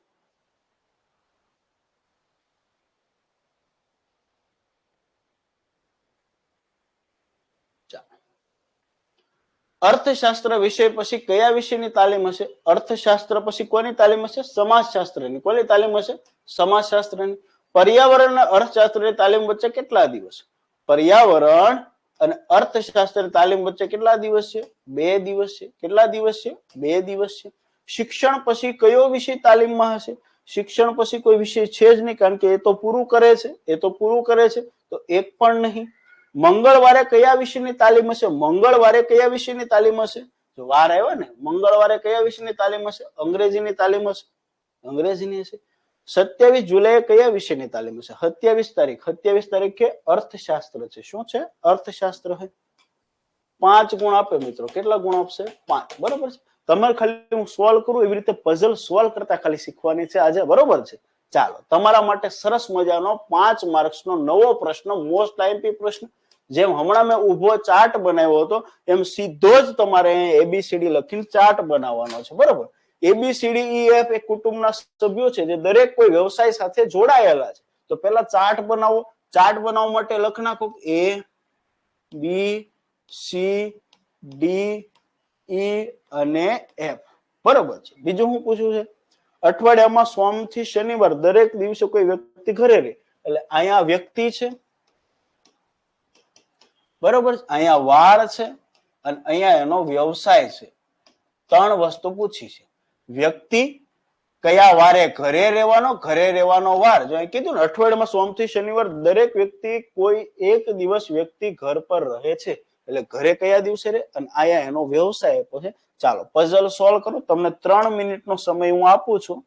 અર્થશાસ્ત્ર વિષય પછી કયા વિષયની તાલીમ હશે? અર્થશાસ્ત્ર પછી કોની તાલીમ હશે? સમાજશાસ્ત્રની. કોની તાલીમ હશે? સમાજશાસ્ત્રની. પર્યાવરણ અને અર્થશાસ્ત્રની તાલીમ વચ્ચે કેટલા દિવસ? પર્યાવરણ અને અર્થશાસ્ત્રની તાલીમ વચ્ચે કેટલા દિવસ છે? 2 દિવસ છે. કેટલા દિવસ છે? 2 દિવસ છે. શિક્ષણ પછી કયો વિષય તાલીમમાં હશે? શિક્ષણ પછી કોઈ વિષય છે જ નહીં, કારણ કે એ તો પૂરું કરે છે. તો એક પણ નહીં. મંગળવારે કયા વિષયની તાલીમ હશે? મંગળવારે કયા વિષયની તાલીમ હશે? જો વાર આવ્યો ને, મંગળવારે કયા વિષયની તાલીમ હશે? અંગ્રેજીની તાલીમ હશે. અંગ્રેજીની હશે. 27 જુલાઈએ કયા વિષયની તાલીમ હશે? 27 તારીખે અર્થશાસ્ત્ર છે. શું છે? અર્થશાસ્ત્ર છે. 5 ગુણ આપે મિત્રો. કેટલા ગુણ આપશે? 5. બરોબર છે. તમારે ખાલી હું સોલ્વ કરું એવી રીતે પઝલ સોલ્વ કરતા ખાલી શીખવાની છે આજે. બરોબર છે. ચાલો, તમારા માટે સરસ મજાનો 5 માર્ક્સનો નવો પ્રશ્ન, મોસ્ટ આઈએમપી પ્રશ્ન. જેમ હમણાં મેં ઉભો ચાર્ટ બનાવ્યો હતો એમ સીધો જ તમારે એબીસીડી લખીને ચાર્ટ બનાવવાનો છે. બરોબર. ABCDEF એ કુટુંબના સભ્યો છે જે દરેક કોઈ વ્યવસાય સાથે જોડાયેલા છે. તો પહેલા ચાર્ટ બનાવો. ચાર્ટ બનાવવા માટે લખ નાખો A B C D E અને F. બરોબર છે. બીજું શું પૂછ્યું છે? અઠવાડિયામાં સોમથી શનિવાર દરેક દિવસે કોઈ વ્યક્તિ ઘરે રહે, એટલે અહીંયા વ્યક્તિ છે. બરોબર. અહીંયા વાર છે અને અહીંયા એનો વ્યવસાય છે. 3 વસ્તુ પૂછી છે. વ્યક્તિ કયા વારે ઘરે રહેવાનો વાર. જો અહીં કીધું ને અઠવાડિયામાં સોમથી શનિવાર દરેક વ્યક્તિ કોઈ એક દિવસ વ્યક્તિ ઘર પર રહે છે, એટલે ઘરે કયા દિવસે રહે, અને અહીંયા એનો વ્યવસાય આપ્યો છે. ચાલો, પઝલ સોલ્વ કરું. તમને 3 મિનિટનો સમય હું આપું છું.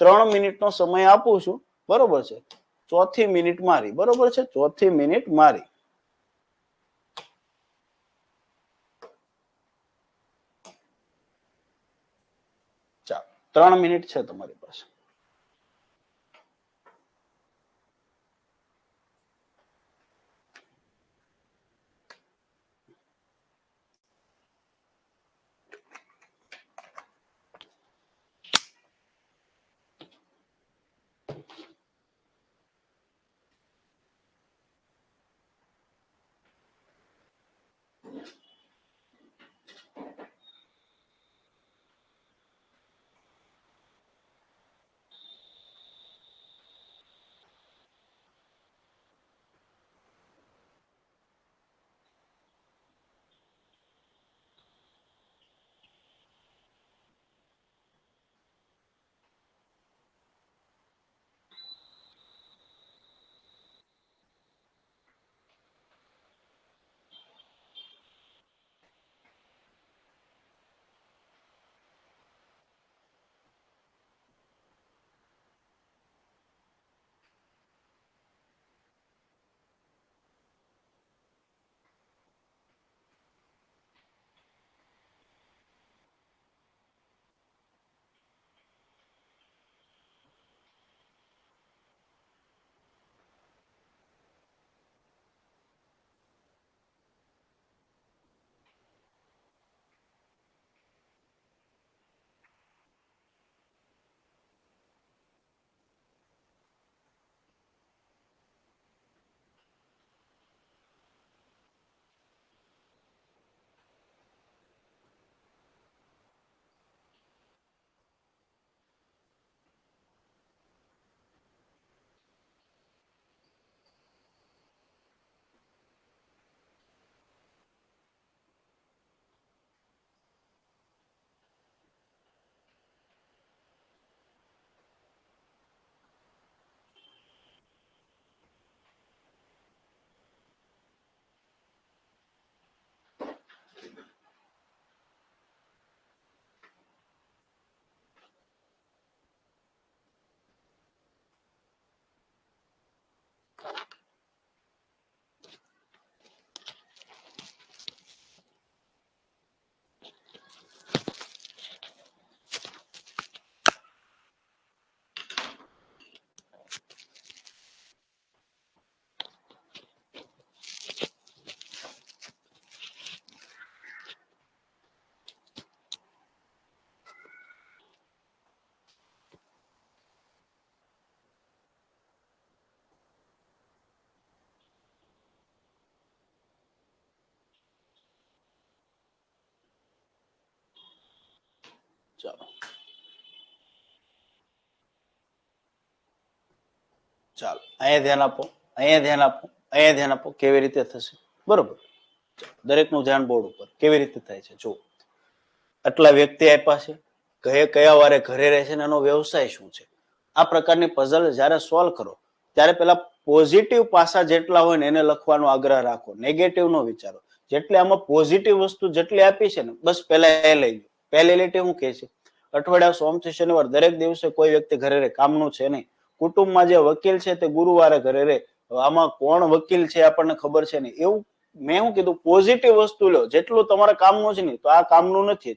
3 મિનિટનો સમય આપું છું. બરોબર છે. ચોથી મિનિટ મારી. બરોબર છે. ચોથી મિનિટ મારી. ચાલો, 3 મિનિટ છે તમારી પાસે. ચાલો ચાલો અહીંયા ધ્યાન આપો, અહીંયા ધ્યાન આપો, અહીંયા ધ્યાન આપો. કેવી રીતે થશે? બરોબર, દરેકનું ધ્યાન બોર્ડ ઉપર. કેવી રીતે થાય છે જો. આટલા વ્યક્તિ આપ્યા છે, કયા વારે ઘરે રહે છે, એનો વ્યવસાય શું છે. આ પ્રકારની પઝલ જ્યારે સોલ્વ કરો ત્યારે પેલા પોઝિટિવ પાસા જેટલા હોય ને એને લખવાનો આગ્રહ રાખો, નેગેટિવ નો વિચારો. જેટલી આમાં પોઝિટિવ વસ્તુ જેટલી આપી છે ને બસ પેલા એ લઈ લો. પહેલી લીટી શું કહે છે? અઠવાડિયા સોમથી શનિવાર દરેક દિવસે કોઈ વ્યક્તિ ઘરે રહે, કામનું છે નહીં. કુટુંબમાં જે વકીલ છે તે ગુરુવારે ઘરે રહે. આમાં કોણ વકીલ છે આપણને ખબર છે નહીં. એવું મેં શું કીધું? પોઝિટિવ વસ્તુ લો. જેટલું તમારા કામનું છે ને તો આ કામનું નથી.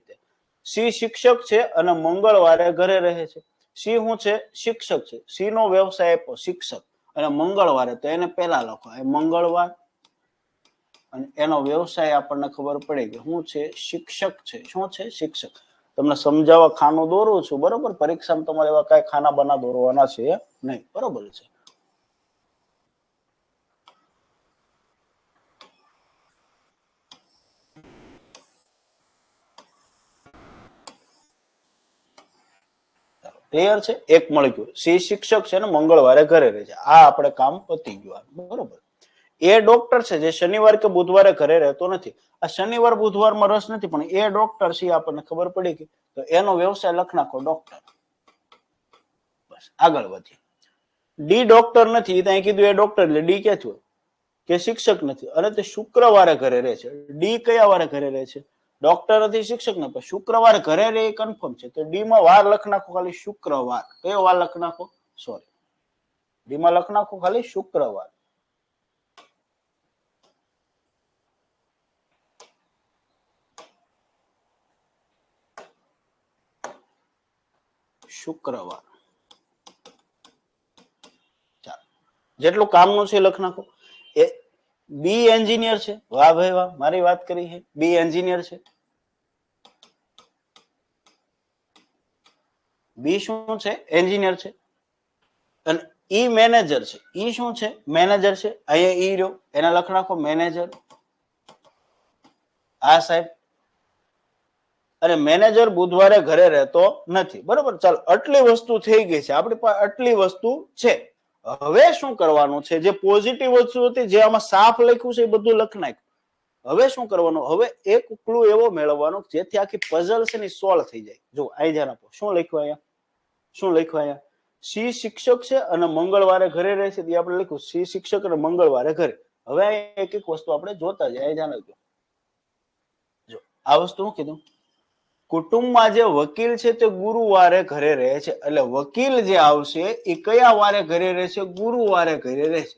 સી શિક્ષક છે અને મંગળવારે ઘરે રહે છે. સી શું છે? શિક્ષક છે. સી નો વ્યવસાય આપ્યો શિક્ષક અને મંગળવારે, તો એને પેલા લખો મંગળવાર, અને એનો વ્યવસાય આપણને ખબર પડી કે શું છે? શિક્ષક છે. શું છે? શિક્ષક. તમને સમજાવવા ખાનું દોરું છું, બરોબર. પરીક્ષામાં તમારે એવા કઈ ખાના બના દોરવાના છે નહીં, બરોબર છે. ક્લિયર છે? એક મળી ગયું. સી શિક્ષક છે ને મંગળવારે ઘરે રહે છે. આ આપણે કામ પતી ગયું, બરોબર. એ ડોક્ટર છે જે શનિવાર કે બુધવારે ઘરે રહેતો નથી. આ શનિવાર બુધવારમાં રસ નથી, પણ એ ડોક્ટર છે આપણને ખબર પડી ગઈ. તો એનો વ્યવસાય લખ નાખો ડોક્ટર. બસ આગળ વધીએ. ડી ડોક્ટર નથી, ત્યાં કીધું એ ડોક્ટર, એટલે ડી ક્યાં થયું? કે શિક્ષક નથી. અને તે શુક્રવારે ઘરે રહે છે. ડી કયા વારે ઘરે રહે છે? ડોક્ટર નથી, શિક્ષક નથી, શુક્રવારે ઘરે રહે એ કન્ફર્મ છે. તો ડી માં વાર લખ નાખો ખાલી શુક્રવાર. કયો વાર લખ નાખો? સોરી, ડી માં લખ નાખો ખાલી શુક્રવાર. શુક્રવાર. ચાલો, જેટલું કામનું છે લખ નાખો. એ બી એન્જિનિયર છે. વાહ ભાઈ વાહ, મારી વાત કરી છે. બી એન્જિનિયર છે. બી શું છે? એન્જિનિયર છે. અને ઈ મેનેજર છે. ઈ શું છે? મેનેજર છે. અહીંયા ઈ રહ્યો, એના લખ નાખો મેનેજર. આ સાહેબ. અને મેનેજર બુધવારે ઘરે રહેતો નથી, બરોબર. ચાલો, આટલી વસ્તુ થઈ ગઈ છે આપણી પાસે. આટલી વસ્તુ છે. હવે શું કરવાનું છે? જે પોઝિટિવ વસ્તુ હતી, જે આમાં સાફ લખ્યું છે, એ બધું લખ નાખ્યું. હવે શું કરવાનું? હવે એક ક્લુ એવો મેળવવાનો જેથી આખી પઝલ છે ને સોલ્વ થઈ જાય. જો અહીં ધ્યાન આપો. શું લખ્યું અહીંયા? શું લખ્યું અહીંયા? સી શિક્ષક છે અને મંગળવારે ઘરે રહે છે. આપણે લખ્યું સી શિક્ષક અને મંગળવારે ઘરે. હવે એક એક વસ્તુ આપણે જોતા જઈએ. ધ્યાન આપજો. જો આ વસ્તુ શું કીધું? કુટુંબમાં જે વકીલ છે તે ગુરુવારે ઘરે રહે છે. એટલે વકીલ જે આવશે એ કયા વારે ઘરે રહે છે? ગુરુવારે ઘરે રહે છે.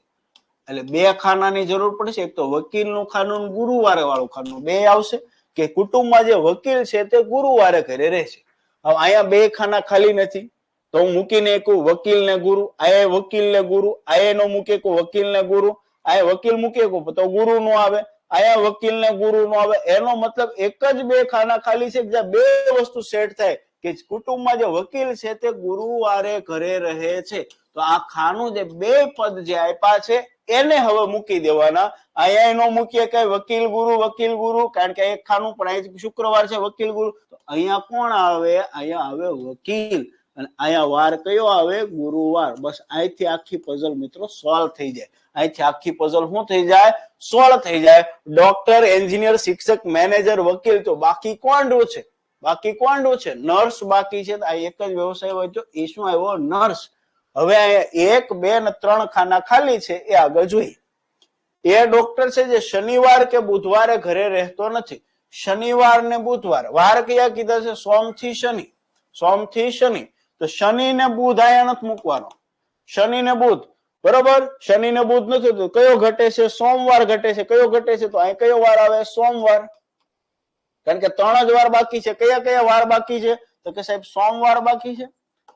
એટલે બે ખાનાની જરૂર પડશે. એક તો વકીલનું ખાનું, ગુરુવારે વાળું ખાનું, બે આવશે. કે કુટુંબમાં જે વકીલ છે તે ગુરુવારે ઘરે રહે છે. હવે અહીંયા બે ખાના ખાલી નથી, તો હું મૂકીને એકું વકીલ ને ગુરુ. આયા વકીલ ને ગુરુ. આયા નો મૂકે વકીલ ને ગુરુ. આયા વકીલ મૂકે તો ગુરુ નો આવે. આયા વકીલ ને ગુરુ નો આવે. એનો મતલબ એક જ બે ખાના ખાલી છે, જ્યાં બે વસ્તુ સેટ થાય કે કુટુંબમાં જે વકીલ છે તે ગુરુવારે ઘરે રહે છે. તો આ ખાનું જે બે પદ જે આપ્યા છે એને હવે મૂકી દેવાના. અહીંયા નો મૂકીએ કઈ વકીલ ગુરુ, કારણ કે એક ખાનું પણ અહીં શુક્રવાર છે, વકીલ ગુરુ. તો અહીંયા કોણ આવે? અહીંયા આવે વકીલ. અને અહીંયા વાર કયો આવે? ગુરુવાર. બસ અહીંથી આખી પઝલ મિત્રો સોલ્વ થઈ જાય. અહીંથી આખી પઝલ શું થઈ જાય? સોલ્વ થઈ જાય. ડોક્ટર, એન્જિનિયર, શિક્ષક, મેનેજર, વકીલ. તો બાકી કોણ છે? બાકી કોણ છે? નર્સ બાકી છે. આ એક જ વ્યવસાય હોય તો એ શું આવ્યો? નર્સ. હવે એક, બે ને ત્રણ ખાના ખાલી છે, એ આગળ જોઈએ. એ ડોક્ટર છે જે શનિવાર કે બુધવારે ઘરે રહેતો નથી. શનિવાર ને બુધવાર. વાર કયા કીધા છે? સોમ થી શનિ. સોમ થી શનિ. તો શનિ ને બુધ અહીંયા નથી મૂકવાનો. શનિ ને બુધ. બરોબર. શનિ ને બુધ નથી તો કયો ઘટે છે? સોમવાર ઘટે છે. કયો ઘટે છે? તો અહીં કયો વાર આવે? સોમવાર. કારણ કે 3 જ વાર બાકી છે. કયા કયા વાર બાકી છે? તો કે સાહેબ સોમવાર બાકી છે,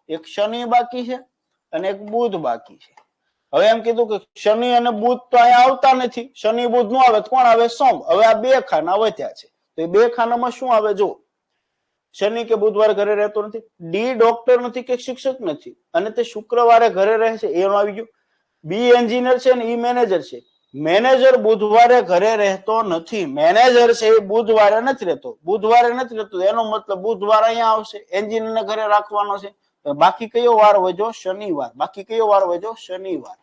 એક શનિ બાકી છે અને એક બુધ બાકી છે. હવે એમ કીધું કે શનિ અને બુધ તો અહીંયા આવતા નથી. શનિ બુધ નો આવે તો કોણ આવે? સોમ. હવે આ બે ખાના વધ્યા છે. તો એ બે ખાનામાં શું આવે? જો શનિ કે બુધવાર ઘરે રહેતો નથી, ડી ડોક્ટર નથી કે શિક્ષક નથી, અને તે શુક્રવારે ઘરે રહે છે, એનો આવી ગયું. બી એન્જિનિયર છે ને ઈ મેનેજર છે. મેનેજર બુધવારે ઘરે રહેતો નથી. મેનેજર છે એ બુધવારે નથી રહેતો. બુધવારે નથી રહેતો એનો મતલબ બુધવાર અહીંયા આવશે. એન્જિનિયર ને ઘરે રાખવાનો છે. બાકી કયો વાર વધ્યો? શનિવાર. બાકી કયો વાર વધ્યો? શનિવાર.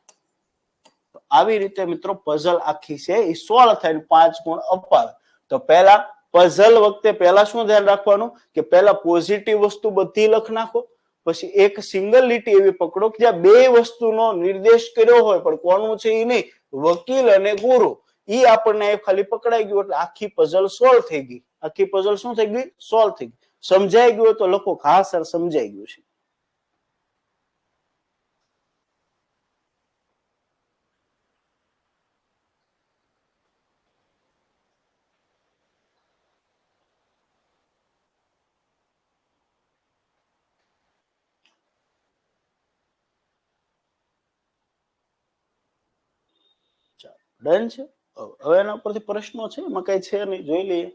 આવી રીતે મિત્રો પઝલ આખી છે એ સોલ્વ થઈને 5 ગુણ અપાવે. તો પહેલા પઝલ વખતે પહેલા શું ધ્યાન રાખવાનું કે પહેલા પોઝિટિવ વસ્તુ બધી લખ નાખો, પછી એક સિંગલ લીટી એવી પકડો કે જ્યાં બે વસ્તુનો નિર્દેશ કર્યો હોય પણ કોનું છે એ નહીં, વકીલ અને ગુરુ, ઈ આપણને ખાલી પકડાઈ ગયું એટલે આખી પઝલ સોલ્વ થઈ ગઈ. આખી પઝલ શું થઈ ગઈ? સોલ્વ થઈ ગઈ. સમજાઈ ગયું તો લખો હા સર સમજાઈ ગયું છે. ડન છે. હવે એના પરથી પ્રશ્નો છે? એમાં કઈ છે નહીં, જોઈ લઈએ.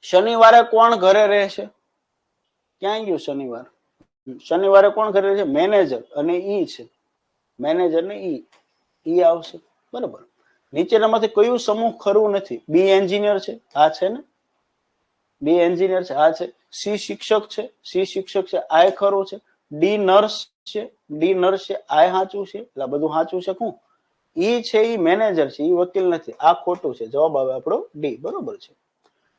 શનિવારે કોણ ઘરે રહેશે? ક્યાં ગયું શનિવાર? શનિવારે કોણ ઘરે રહેશે? મેનેજર અને ઈ છે. મેનેજર ને ઈ આવશે. બરાબર. નીચેનામાંથી કયું સમૂહ ખરું નથી? બી એન્જિનિયર છે, આ છે ને, બી એન્જિનિયર છે, આ છે. સી શિક્ષક છે, સી શિક્ષક છે, આ ખરું છે. ડી નર્સ છે, ડી નર્સ છે, આ સાચું છે. એટલે બધું સાચું છે. શું ઈ છે? ઈ મેનેજર છે, ઈ વકીલ નથી. આ ખોટું છે. જવાબ આવે આપણો ડી. બરોબર છે.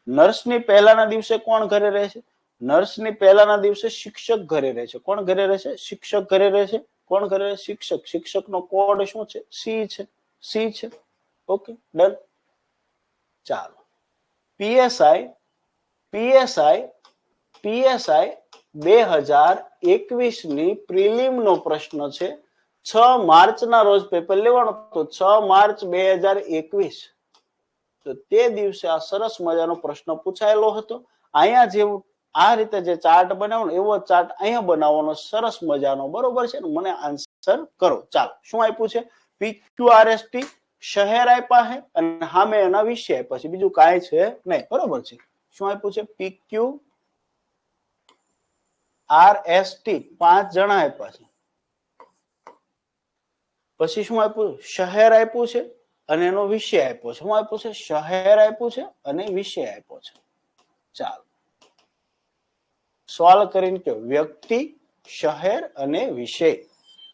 નર્સની પહેલાના દિવસે કોણ ઘરે રહે છે? નર્સની પહેલાના દિવસે શિક્ષક ઘરે રહે છે. કોણ ઘરે રહે છે? શિક્ષક ઘરે રહે છે. કોણ ઘરે? શિક્ષક. શિક્ષકનો કોડ શું છે? સી છે. સી છે. Okay done. ચાલો. પીએસઆઈ પીએસઆઈ પીએસઆઈ 2021 ની પ્રિલિમ નો પ્રશ્ન છે. 6 માર્ચના રોજ પેપર લેવાનો. તો 6 માર્ચ 2021, તો તે દિવસે આ સરસ મજાનો પ્રશ્ન પૂછાયેલો હતો. અહીંયા જેવું આ રીતે જે ચાર્ટ બનાવવાનો એવો ચાર્ટ અહીંયા બનાવવાનો સરસ મજાનો. બરોબર છે ને? મને આન્સર કરો. ચાલો, શું આપ્યું છે? પીક્યુઆરએસટી શહેર આપ્યા છે અને સામે એના વિષય આપ્યા છે. બીજું કાંઈ છે નહીં. બરોબર છે. શું આપ્યું છે? પીક્યુ આરએસટી 5 જણા આપ્યા છે. પછી શું આપ્યું? શહેર આપ્યું છે અને એનો વિષય આપ્યો છે. શું આપ્યું છે? શહેર આપ્યું છે અને વિષય આપ્યો છે. ચાલો સોલ્વ કરીને કે વ્યક્તિ, શહેર અને વિષય.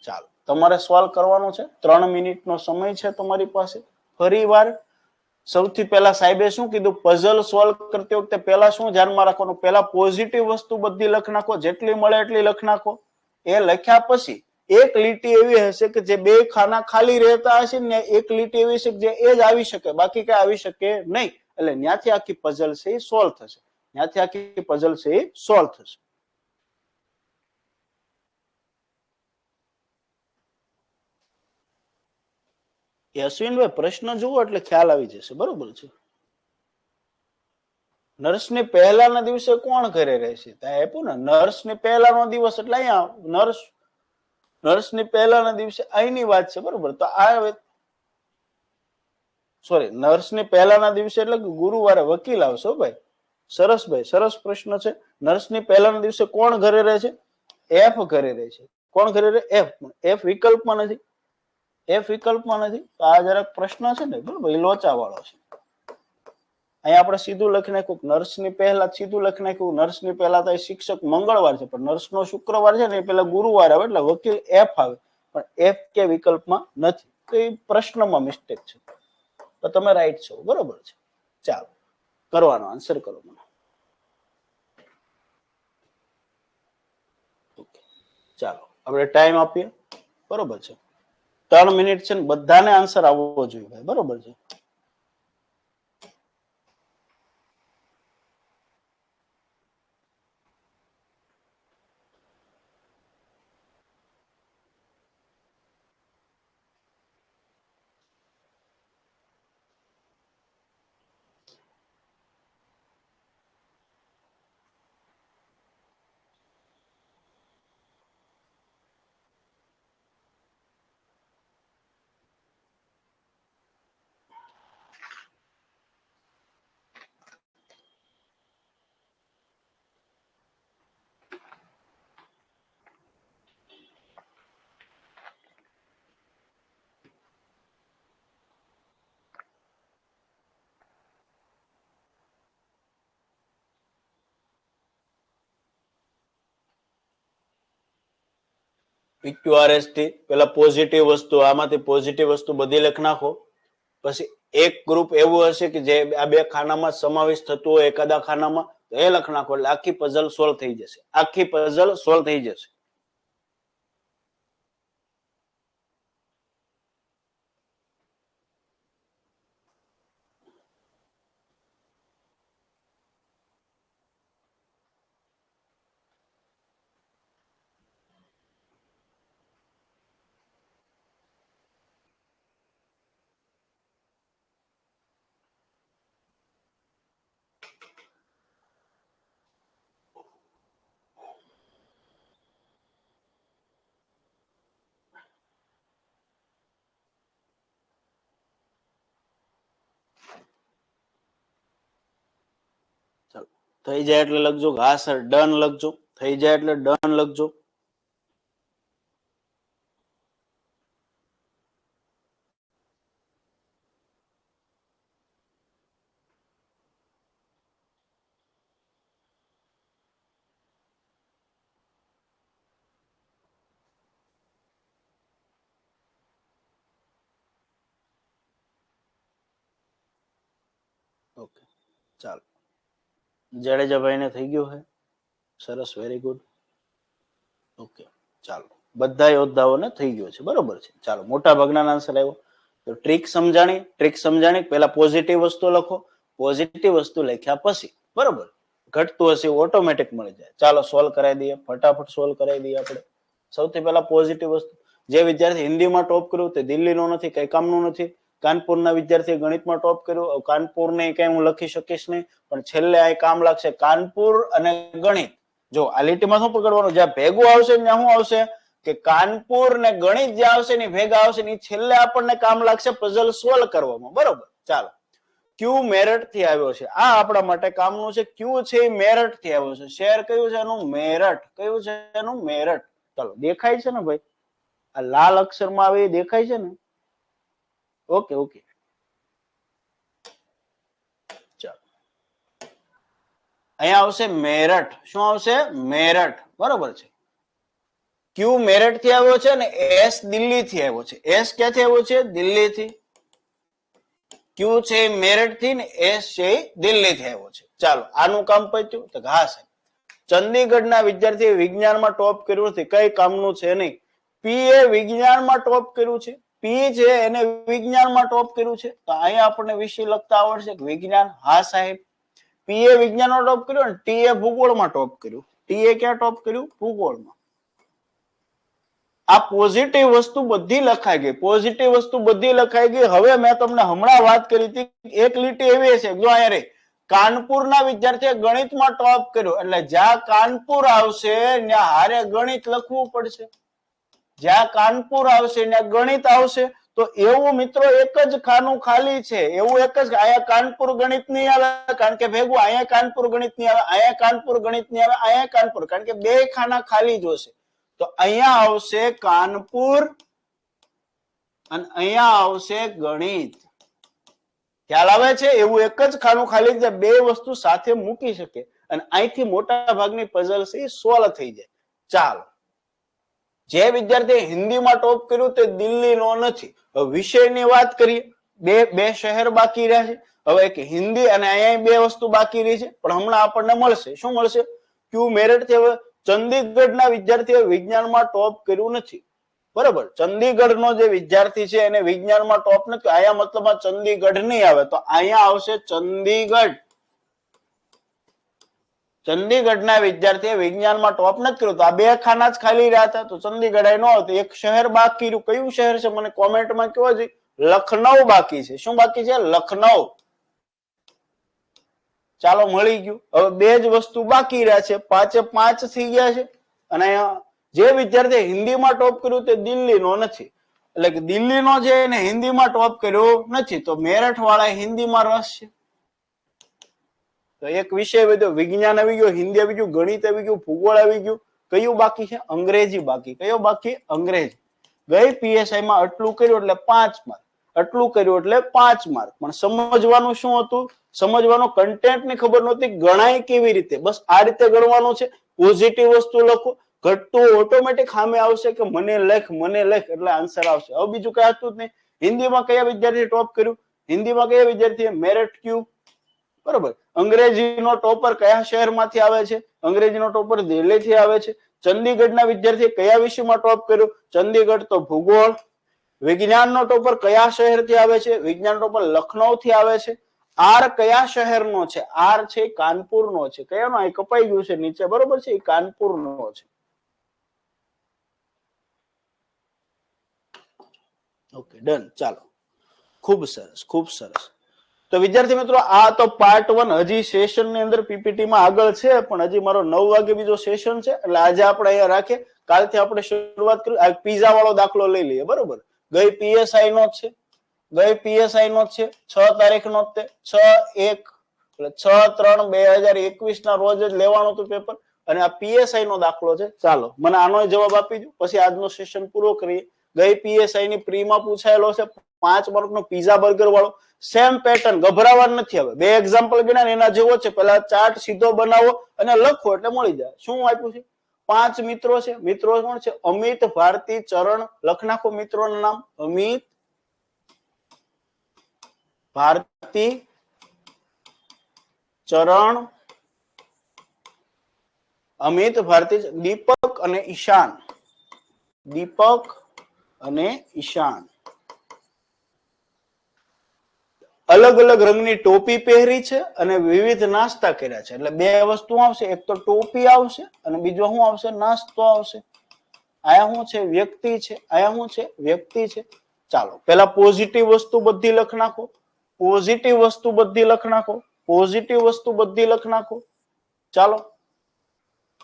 ચાલો તમારે સોલ્વ કરવાનો છે. 3 મિનિટનો સમય છે તમારી પાસે. ફરી વાર સૌથી પહેલા સાહેબે શું કીધું? પઝલ સોલ્વ કરતી વખતે પહેલા શું ધ્યાનમાં રાખવાનું? પહેલા પોઝિટિવ વસ્તુ બધી લખ નાખો, જેટલી મળે એટલી લખ નાખો. એ લખ્યા પછી એક લીટી એવી હશે કે જે બે ખાના ખાલી રહેતા હશે ને, એક લીટી એવી છે જે એ જ આવી શકે, બાકી કઈ આવી શકે નહીં. એટલે ત્યાંથી આખી પઝલ છે એ સોલ્વ થશે. ત્યાંથી આખી પઝલ છે એ સોલ્વ થશે. અશ્વિનભાઈ પ્રશ્ન જુઓ એટલે ખ્યાલ આવી જશે. બરોબર છે. નર્સની પહેલાના દિવસે કોણ ઘરે રહેશે? ત્યાં આપ્યું ને નર્સની પહેલાનો દિવસ એટલે અહીંયા નર્સની પહેલાના દિવસે અહીંની વાત છે. બરોબર. તો આ સોરી, નર્સની પહેલાના દિવસે એટલે કે ગુરુવારે વકીલ આવશે. ભાઈ સરસ, ભાઈ સરસ પ્રશ્ન છે. નર્સની પહેલાના દિવસે કોણ ઘરે રહે છે? એફ ઘરે રહે છે. કોણ ઘરે રહે? એફ. એફ વિકલ્પમાં નથી. એફ વિકલ્પમાં નથી. તો આ જરાક પ્રશ્ન છે ને, બરોબર, એ લોચા વાળો છે. અહીંયા આપણે સીધું લખી નાખ્યું નર્સની પહેલા, સીધું લખી નાખ્યું નર્સની પહેલા. તો શિક્ષક મંગળવાર છે પણ નર્સનો શુક્રવાર છે ને એ પેલા ગુરુવાર આવે એટલે વકીલ એફ આવે. પણ એફ કે વિકલ્પમાં નથી. તો એ પ્રશ્નમાં મિસ્ટેક છે. તો તમે રાઈટ છો. બરોબર છે. ચાલો કરવાનો આન્સર કરો મને. ચાલો આપણે ટાઈમ આપીએ. બરોબર છે. 3 મિનિટ છે ને બધાને આન્સર આવવો જોઈએ ભાઈ. બરોબર છે. PQRST પેલા પોઝિટિવ વસ્તુ, આમાંથી પોઝિટિવ વસ્તુ બધી લખ નાખો. પછી એક ગ્રુપ એવું હશે કે જે આ બે ખાનામાં સમાવેશ થતું હોય એકાદા ખાનામાં, તો એ લખ નાખો એટલે આખી પઝલ સોલ્વ થઈ જશે. આખી પઝલ સોલ્વ થઈ જશે. થઈ જાય એટલે લખજો. હા સર, ડન લખજો. થઈ જાય એટલે ડન લખજો. ઓકે, ચાલો. જાડેજાભાઈ ને થઈ ગયું છે. સરસ, વેરી ગુડ. ઓકે, ચાલો. બધા યોદ્ધાઓને થઈ ગયો છે, બરોબર છે. ચાલો, મોટા ભાગના આન્સર આવ્યો. તો ટ્રીક સમજાણી. ટ્રીક સમજાણી. પેલા પોઝિટિવ વસ્તુ લખો. પોઝિટિવ વસ્તુ લખ્યા પછી બરોબર ઘટતું હશે ઓટોમેટિક મળી જાય. ચાલો સોલ્વ કરાવી દઈએ, ફટાફટ સોલ્વ કરાવી દઈએ આપણે. સૌથી પહેલા પોઝિટિવ વસ્તુ, જે વિદ્યાર્થી હિન્દીમાં ટોપ કર્યું તે દિલ્હીનો નથી, કઈ કામનું નથી. કાનપુરના વિદ્યાર્થીએ ગણિતમાં ટોપ કર્યું. કાનપુરને કઈ હું લખી શકીશ નહીં, પણ છેલ્લે આ કામ લાગશે. કાનપુર અને ગણિત, જો આ લીટીમાં શું પકડવાનું, જ્યાં ભેગું આવશે ત્યાં શું આવશે કે કાનપુર ને ગણિત જ્યાં આવશે ને ભેગા આવશે ને છેલ્લે આપણને કામ લાગશે પઝલ સોલ્વ કરવામાં. બરોબર, ચાલો. ક્યુ મેરઠ થી આવ્યો છે, આ આપણા માટે કામનું છે. ક્યુ છે એ મેરઠ થી આવ્યો છે. શહેર કયું છે એનું? મેરઠ. કયું છે એનું? મેરઠ. ચાલો, દેખાય છે ને ભાઈ? આ લાલ અક્ષરમાં આવે એ દેખાય છે ને? ઓકે ઓકે, ચાલો. અહીંયા આવશે મેરઠ. શું આવશે? મેરઠ. બરોબર છે. ક્યુ મેરઠ થી આવ્યો છે ને એસ દિલ્હી થી આવ્યો છે. એસ ક્યાંથી આવ્યો છે? દિલ્હી થી. ક્યુ છે મેરઠ થી ને એસ છે દિલ્હી થી આવ્યો છે. ચાલો, આનું કામ પત્યું. તો હા સાહેબ, ચંદીગઢના વિદ્યાર્થીએ વિજ્ઞાનમાં ટોપ કર્યું નથી, કઈ કામનું છે નહીં. પી એ વિજ્ઞાનમાં ટોપ કર્યું છે. પી છે એને વિજ્ઞાનમાં ટોપ કર્યું છે. તો અહીંયા આપણને વિષય લખતા આવડશે કે વિજ્ઞાન. હા સાહેબ, પી એ વિજ્ઞાનમાં ટોપ કર્યું અને ટી એ ભૂગોળમાં ટોપ કર્યું. ટી એ ક્યાં ટોપ કર્યું? ભૂગોળમાં. આ પોઝિટિવ વસ્તુ બધી લખાઈ ગઈ. પોઝિટિવ વસ્તુ બધી લખાઈ ગઈ. હવે મેં તમને હમણાં વાત કરી હતી, એક લીટી એવી છે, જો અહીંયા રે કાનપુરના વિદ્યાર્થીએ ગણિતમાં ટોપ કર્યો, એટલે જ્યાં કાનપુર આવશે ત્યાં હારે ગણિત લખવું પડશે. જ્યાં કાનપુર આવશે ત્યાં ગણિત આવશે. તો એવું મિત્રો એક જ ખાનું ખાલી છે, એવું એક જ. અહીંયા કાનપુર ગણિત નહીં આવે કારણ કે ભેગું, અહીંયા કાનપુર ગણિત નહીં આવે, અહીંયા કાનપુર ગણિત નહીં આવે, અહીંયા કાનપુર, કારણ કે બે ખાના ખાલી જોશે. તો અહીંયા આવશે કાનપુર અને અહીંયા આવશે ગણિત. ખ્યાલ આવે છે? એવું એક જ ખાનું ખાલી જે બે વસ્તુ સાથે મૂકી શકે અને અહીંથી મોટા ભાગની પઝલ છે સોલ્વ થઈ જાય. ચાલો, જે વિદ્યાર્થી હિન્દીમાં ટોપ કર્યું તે દિલ્હીનો નથી. હવે વિષયની વાત કરીએ. બે શહેર બાકી રહ્યા છે. હવે એક હિન્દી અને અહીંયા બે વસ્તુ બાકી રહી છે, પણ હમણાં આપણને મળશે. શું મળશે? ક્યુ મેરઠ થી. હવે ચંદીગઢના વિદ્યાર્થીએ વિજ્ઞાનમાં ટોપ કર્યું નથી. બરોબર, ચંદીગઢનો જે વિદ્યાર્થી છે એને વિજ્ઞાનમાં ટોપ નથી. અહીંયા મતલબમાં ચંદીગઢ નહીં આવે, તો અહીંયા આવશે ચંદીગઢ. ચંદીગઢના વિદ્યાર્થીએ વિજ્ઞાનમાં ટોપ નથી કર્યું, તો આ બે ખાના જ ખાલી રહ્યા હતા, તો ચંદીગઢ ન હતું. એક શહેર બાકી રહ્યું. કયું શહેર છે મને કોમેન્ટમાં કહેવા જોઈએ. લખનઉ બાકી છે. શું બાકી છે? લખનઉ. ચાલો, મળી ગયું. હવે બે જ વસ્તુ બાકી રહ્યા છે, 5 એ 5 થઈ ગયા છે. અને જે વિદ્યાર્થી હિન્દીમાં ટોપ કર્યું તે દિલ્હીનો નથી, એટલે કે દિલ્હીનો છે એને હિન્દીમાં ટોપ કર્યો નથી, તો મેરઠ વાળા હિન્દીમાં રસ છે. તો એક વિષય વધ્યો. વિજ્ઞાન આવી ગયો, હિન્દી આવી ગયું, ગણિત આવી ગયું, ભૂગોળ આવી ગયું. કયું બાકી છે? અંગ્રેજી બાકી. કયો બાકી? અંગ્રેજી. ગઈ પીએસઆઈ માં આટલું કર્યું એટલે 5 માર્ક, આટલું કર્યું એટલે 5 માર્ક. પણ સમજવાનું શું હતું? સમજવાનું કન્ટેન્ટ ની ખબર નહોતી, ગણાય કેવી રીતે. બસ આ રીતે ગણવાનું છે. પોઝિટિવ વસ્તુ લખો, ઘટતું ઓટોમેટિક સામે આવશે કે મને લખ એટલે આન્સર આવશે. હવે બીજું કઈ હતું જ નહીં. હિન્દીમાં કયા વિદ્યાર્થીએ ટોપ કર્યું? હિન્દીમાં કયા વિદ્યાર્થીએ મેરિટ ક્યુ? બરોબર. અંગ્રેજીનો ટોપર કયા શહેરમાંથી આવે છે? અંગ્રેજીનો ટોપર દિલ્હીથી આવે છે. ચંદીગઢના વિદ્યાર્થીએ કયા વિષયમાં ટોપ કર્યું? ચંદીગઢ તો ભૂગોળ. વિજ્ઞાનનો ટોપર કયા શહેરથી આવે છે? વિજ્ઞાન ટોપર લખનૌથી આવે છે. આર કયા શહેરનો છે? આર છે કાનપુરનો છે. કયાનો? આ કપાઈ ગયું છે નીચે, બરોબર છે, એ કાનપુરનો છે. Okay, done. ચાલો, ખૂબ સરસ, ખૂબ સરસ. તો વિદ્યાર્થી મિત્રો, આ તો પાર્ટ 1. હજી સેશન ની અંદર પીપીટી માં આગળ છે, પણ હજી મારો 9 વાગે બીજો સેશન છે, એટલે આજે આપણે અહીંયા રાખીએ. કાલથી આપણે શરૂઆત કરીએ. આ પીઝા વાળો દાખલો લઈ લઈએ, બરોબર. ગઈ પીએસઆઈ નો છે, ગઈ પીએસઆઈ નો છે 6 તારીખ નો, 6/1 એટલે 6/3/2021 ના રોજ જ લેવાનું હતું પેપર, અને આ પીએસઆઈ નો દાખલો છે. ચાલો, મને આનો જવાબ આપી દો, પછી આજનો સેશન પૂરો કરીએ. ગઈ પીએસઆઈ ની પ્રીમાં પૂછાયેલો છે 5 માર્ક નો પીઝા બર્ગર વાળો. સેમ પેટર્ન, ગભરાવાનું નથી. હવે 2 એક્ઝામ્પલ ગણ્યા એના જેવો છે. પેલા ચાર્ટ સીધો બનાવો અને લખો એટલે મળી જાય. શું આપ્યું છે? 5 મિત્રો છે. મિત્રો કોણ છે? અમિત, ભારતી, ચરણ. લખ નાખો મિત્રોના નામ. અમિત, ભારતી, ચરણ, અમિત, ભારતી, દીપક અને ઈશાન. દીપક અને ઈશાન. અલગ અલગ રંગની ટોપી પહેરી છે અને વિવિધ નાસ્તા કર્યા છે. એટલે 2 વસ્તુ આવશે. એક તો ટોપી આવશે અને બીજો શું આવશે? નાસ્તો આવશે. આયા શું છે? વ્યક્તિ છે. આયા શું છે? વ્યક્તિ છે. ચાલો, પેલા પોઝિટિવ વસ્તુ બધી લખ નાખો. પોઝિટિવ વસ્તુ બધી લખ નાખો. પોઝિટિવ વસ્તુ બધી લખ નાખો. ચાલો,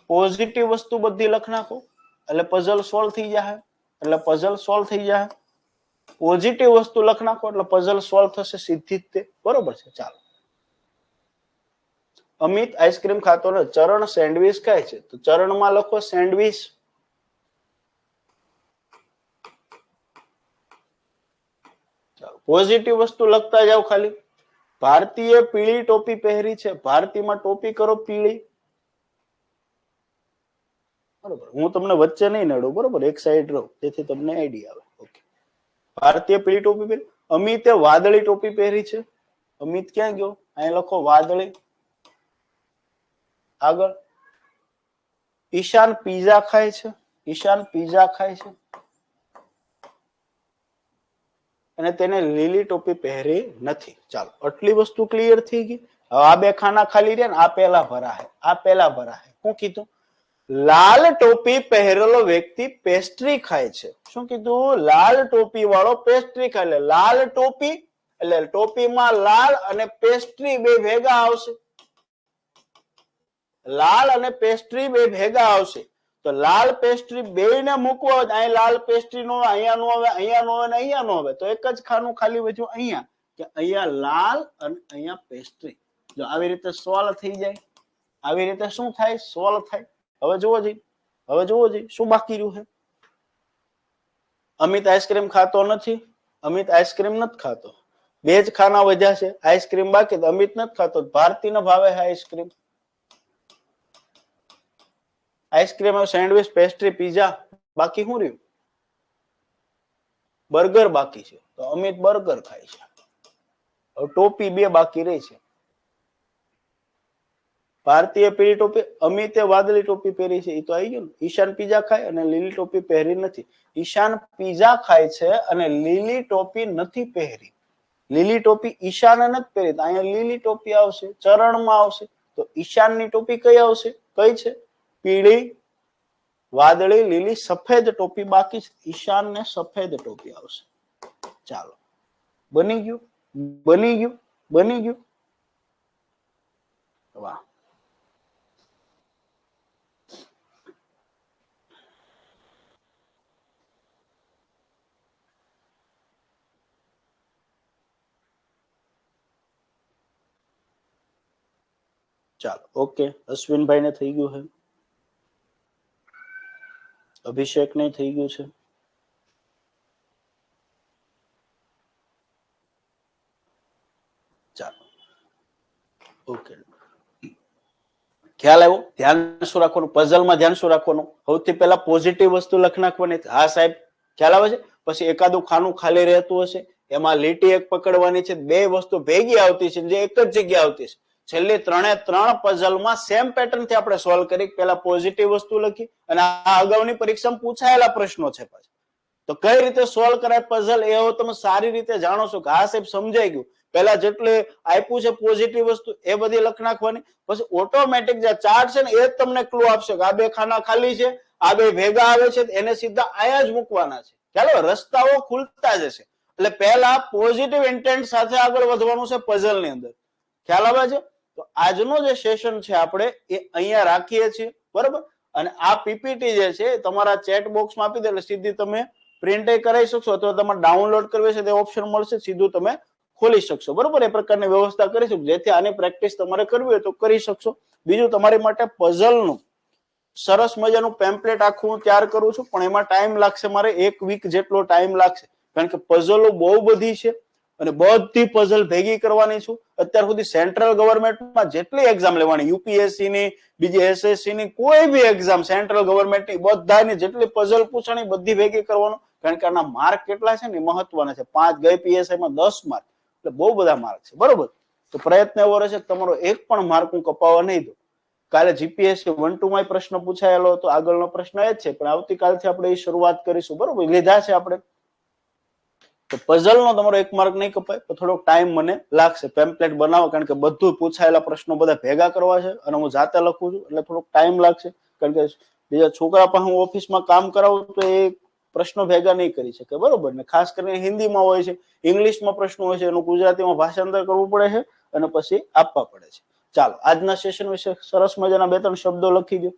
પોઝિટિવ વસ્તુ બધી લખ નાખો એટલે પઝલ સોલ્વ થઈ જાય. પોઝિટિવ વસ્તુ લખ નાખો એટલે પઝલ સોલ્વ થશે સીધી જ તે, બરોબર છે. ચાલો, અમિત આઈસ્ક્રીમ ખાતો ને ચરણ સેન્ડવિચ ખાય છે, તો ચરણમાં લખો સેન્ડવિચ. પોઝિટિવ વસ્તુ લખતા જાવ ખાલી. ભારતીય પીળી ટોપી પહેરી છે. ભારતીયમાં ટોપી કરો પીળી, બરોબર. હું તમને વચ્ચે નહીં નડું, બરોબર, એક સાઈડ રહો, જેથી તમને આઈડિયા આવે. ઓકે, ભારતીય પીળી ટોપી પહેરી. અમિતે વાદળી ટોપી પહેરી છે. અમિત ક્યાં ગયો? અહીં લખો વાદળી. આગળ, ઈશાન પીઝા ખાય છે. ઈશાન પીઝા ખાય છે અને તેને લીલી ટોપી પહેરી નથી. ચાલો, આટલી વસ્તુ ક્લિયર થઈ ગઈ. હવે આ 2 ખાના ખાલી રહ્યા ને, આ પેલા ભરા હે, આ પેલા ભરા હે. શું કીધું? લાલ ટોપી પહેરેલો વ્યક્તિ પેસ્ટ્રી ખાય છે. શું કીધું? લાલ ટોપી વાળો પેસ્ટ્રી ખાય. એટલે લાલ ટોપી એટલે ટોપીમાં લાલ અને પેસ્ટ્રી બે ભેગા આવશે. લાલ અને પેસ્ટ્રી બે ભેગા આવશે. તો લાલ પેસ્ટ્રી બેયને મૂકવો હોય, અહીં લાલ પેસ્ટ્રી નો, અહીંયા નો આવે, અહીંયા નો આવે ને અહીંયા નો આવે, તો એક જ ખાનું ખાલી વધ્યું અહીંયા, કે અહીંયા લાલ અને અહીંયા પેસ્ટ્રી. જો આવી રીતે સોલ્વ થઈ જાય. આવી રીતે શું થાય? સોલ્વ થાય. હવે જુઓ જી, શું બાકી રહ્યું છે? અમિત આઈસ્ક્રીમ ખાતો નથી. અમિત આઈસ્ક્રીમ નથી ખાતો. 2 જ ખાના વધ્યા છે. આઈસ્ક્રીમ બાકી, તો અમિત નથી ખાતો. ભારતીને ભાવે છે ice cream. Ice cream, sandwich, pastry, pizza, બાકી શું રહ્યું? બર્ગર બાકી છે, તો અમિત બર્ગર ખાય છે. હવે ટોપી 2 બાકી રહી છે. ભારતીય પીળી ટોપી, અમિતે વાદળી ટોપી પહેરી છે, એ તો આવી ગયું ને. ઈશાન પીઝા ખાય અને લીલી ટોપી પહેરી નથી. ઈશાન પીઝા ખાય છે અને લીલી ટોપી નથી પહેરી. લીલી ટોપી ઈશાને નથી પહેરી, તો અહીંયા લીલી ટોપી આવશે, ચરણમાં આવશે. તો ઈશાનની ટોપી કઈ આવશે? કઈ છે? પીળી, વાદળી, લીલી, સફેદ ટોપી બાકી છે. ઈશાન ને સફેદ ટોપી આવશે. ચાલો, બની ગયું, બની ગયું, બની ગયું. વાહ. ચાલો, ઓકે. અશ્વિનભાઈ ને થઈ ગયું છે. અભિષેક ને થઈ ગયું છે. ચાલો, ઓકે. ખ્યાલ આવ્યો? ધ્યાન શું રાખવાનું? પઝલમાં ધ્યાન શું રાખવાનું? સૌથી પહેલા પોઝિટિવ વસ્તુ લખી નાખવાની. હા સાહેબ, ખ્યાલ આવે છે? પછી એકાદું ખાનું ખાલી રહેતું હશે, એમાં લીટી એક પકડવાની છે, બે વસ્તુ ભેગી આવતી છે જે એક જ જગ્યા આવતી છે. છેલ્લી ત્રણે ત્રણ પઝલમાં સેમ પેટર્ન થી આપણે સોલ્વ કરી. પહેલા પોઝિટિવ વસ્તુ લખી અને આ અગાઉની પરીક્ષામાં પૂછાયેલા પ્રશ્નો છે. પાછા તો કઈ રીતે સોલ્વ કરાય પઝલ એ તમે સારી રીતે જાણો છો કે હા સાહેબ સમજાઈ ગયું. પહેલા જેટલે આપ્યું છે પોઝિટિવ વસ્તુ એ બધી લખ નાખવાની. પછી ઓટોમેટિક જે ચાર્ટ છે ને એ જ તમને ક્લુ આપશે કે આ બે ખાના ખાલી છે, આ બે ભેગા આવે છે, એને સીધા આયા જ મૂકવાના છે. ચાલો, રસ્તાઓ ખુલતા જશે. એટલે પહેલા પોઝિટિવ ઇન્ટેન્ટ સાથે આગળ વધવાનું છે પઝલ ની અંદર. ખ્યાલ આવે છે? તો આજનો જે સેશન છે આપણે એ અહીંયા રાખીએ છીએ, બરોબર? અને આ પીપીટી જે છે તમારા ચેટ બોક્સમાં આપી દે એટલે સીધી તમે પ્રિન્ટ કરાવી શકશો, અથવા તમારે ડાઉનલોડ કરવી છે તે ઓપ્શન મળશે, સીધું તમે ખોલી શકશો, બરોબર? એ પ્રકારની વ્યવસ્થા કરીશું જેથી આની પ્રેક્ટિસ તમારે કરવી હોય તો કરી શકશો. બીજું, તમારી માટે પઝલનું સરસ મજાનું પેમ્પલેટ આખું તૈયાર કરું છું, પણ એમાં ટાઈમ લાગશે, મારે 1 વીક જેટલો ટાઈમ લાગશે, કારણ કે પઝલો બહુ બધી છે અને બધી પઝલ ભેગી કરવાની છું. અત્યાર સુધી સેન્ટ્રલ ગવર્મેન્ટમાં જેટલી એક્ઝામ લેવાની, યુપીએસસી ની, બીજી એસએસસી ની, કોઈ બી એક્ઝામ સેન્ટ્રલ ગવર્મેન્ટની બધાની જેટલી પઝલ પૂછાણી બધી ભેગી કરવાનું, કારણ કે આના માર્ક કેટલા છે ને મહત્વના છે. 5 ગઈ પીએસઆઈમાં 10 માર્ક, એટલે બહુ બધા માર્ક છે, બરોબર? તો પ્રયત્ન એવો રહેશે કે તમારો એક પણ માર્ક હું કપાવવા નહીં દઉં. કાલે જીપીએસસી 1-2 માં પ્રશ્ન પૂછાયેલો હતો, આગળનો પ્રશ્ન એ જ છે, પણ આવતીકાલથી આપણે એ શરૂઆત કરીશું, બરોબર? લીધા છે આપણે. તો પઝલ નો તમારો 1 માર્ક નહીં કપાય, તો થોડોક ટાઈમ મને લાગશે પેમ્પલેટ બનાવો, કારણ કે બધું પૂછાયેલા પ્રશ્નો બધા ભેગા કરવા છે અને હું જાતે લખું છું, એટલે થોડોક ટાઈમ લાગશે. કારણ કે બીજા છોકરા પાસે હું ઓફિસમાં કામ કરાવું તો એ પ્રશ્નો ભેગા નહીં કરી શકે, બરોબર ને? ખાસ કરીને હિન્દીમાં હોય છે, ઇંગ્લિશમાં પ્રશ્નો હોય છે, એનું ગુજરાતીમાં ભાષાંતર કરવું પડે છે અને પછી આપવા પડે છે. ચાલો, આજના સેશન વિશે સરસ મજાના 2-3 શબ્દો લખી દો.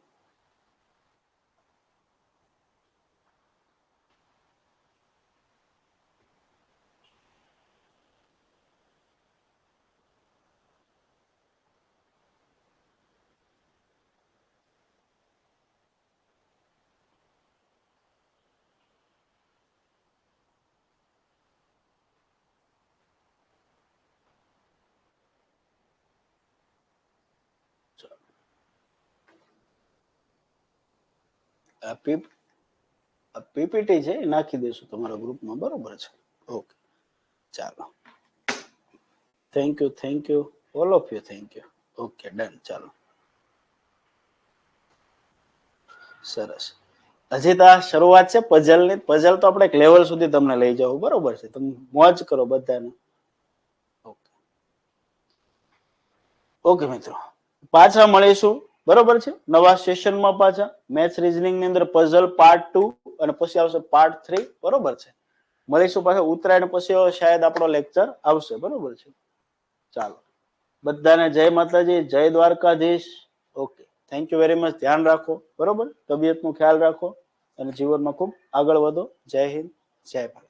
પીપીટી છે એ નાખી દઈશું તમારા ગ્રુપમાં, બરોબર છે? ઓકે, ચાલો, thank you all of you, thank you. Okay, done. ચાલો, સરસ. હજી તો આ શરૂઆત છે પઝલ ની. પઝલ તો આપણે એક લેવલ સુધી તમને લઈ જાવ, બરોબર છે? તમે મોજ કરો બધાને. ઓકે મિત્રો, પાછા મળીશું, બરોબર છે? નવા સેશનમાં પાછા મેથ્સ રીઝનિંગ ની અંદર પઝલ પાર્ટ 2 અને પછી આવશે પાર્ટ 3, બરોબર છે? મળીશું પાછા ઉત્તરાયણ પછી શાયદ આપણો લેક્ચર આવશે, બરોબર છે? ચાલો, બધાને જય માતાજી, જય Dwarkadhish. Okay, thank you very much. ધ્યાન રાખો, બરોબર? તબિયતનું ખ્યાલ રાખો અને જીવનમાં ખૂબ આગળ વધો. જય હિન્દ, જય ભારત.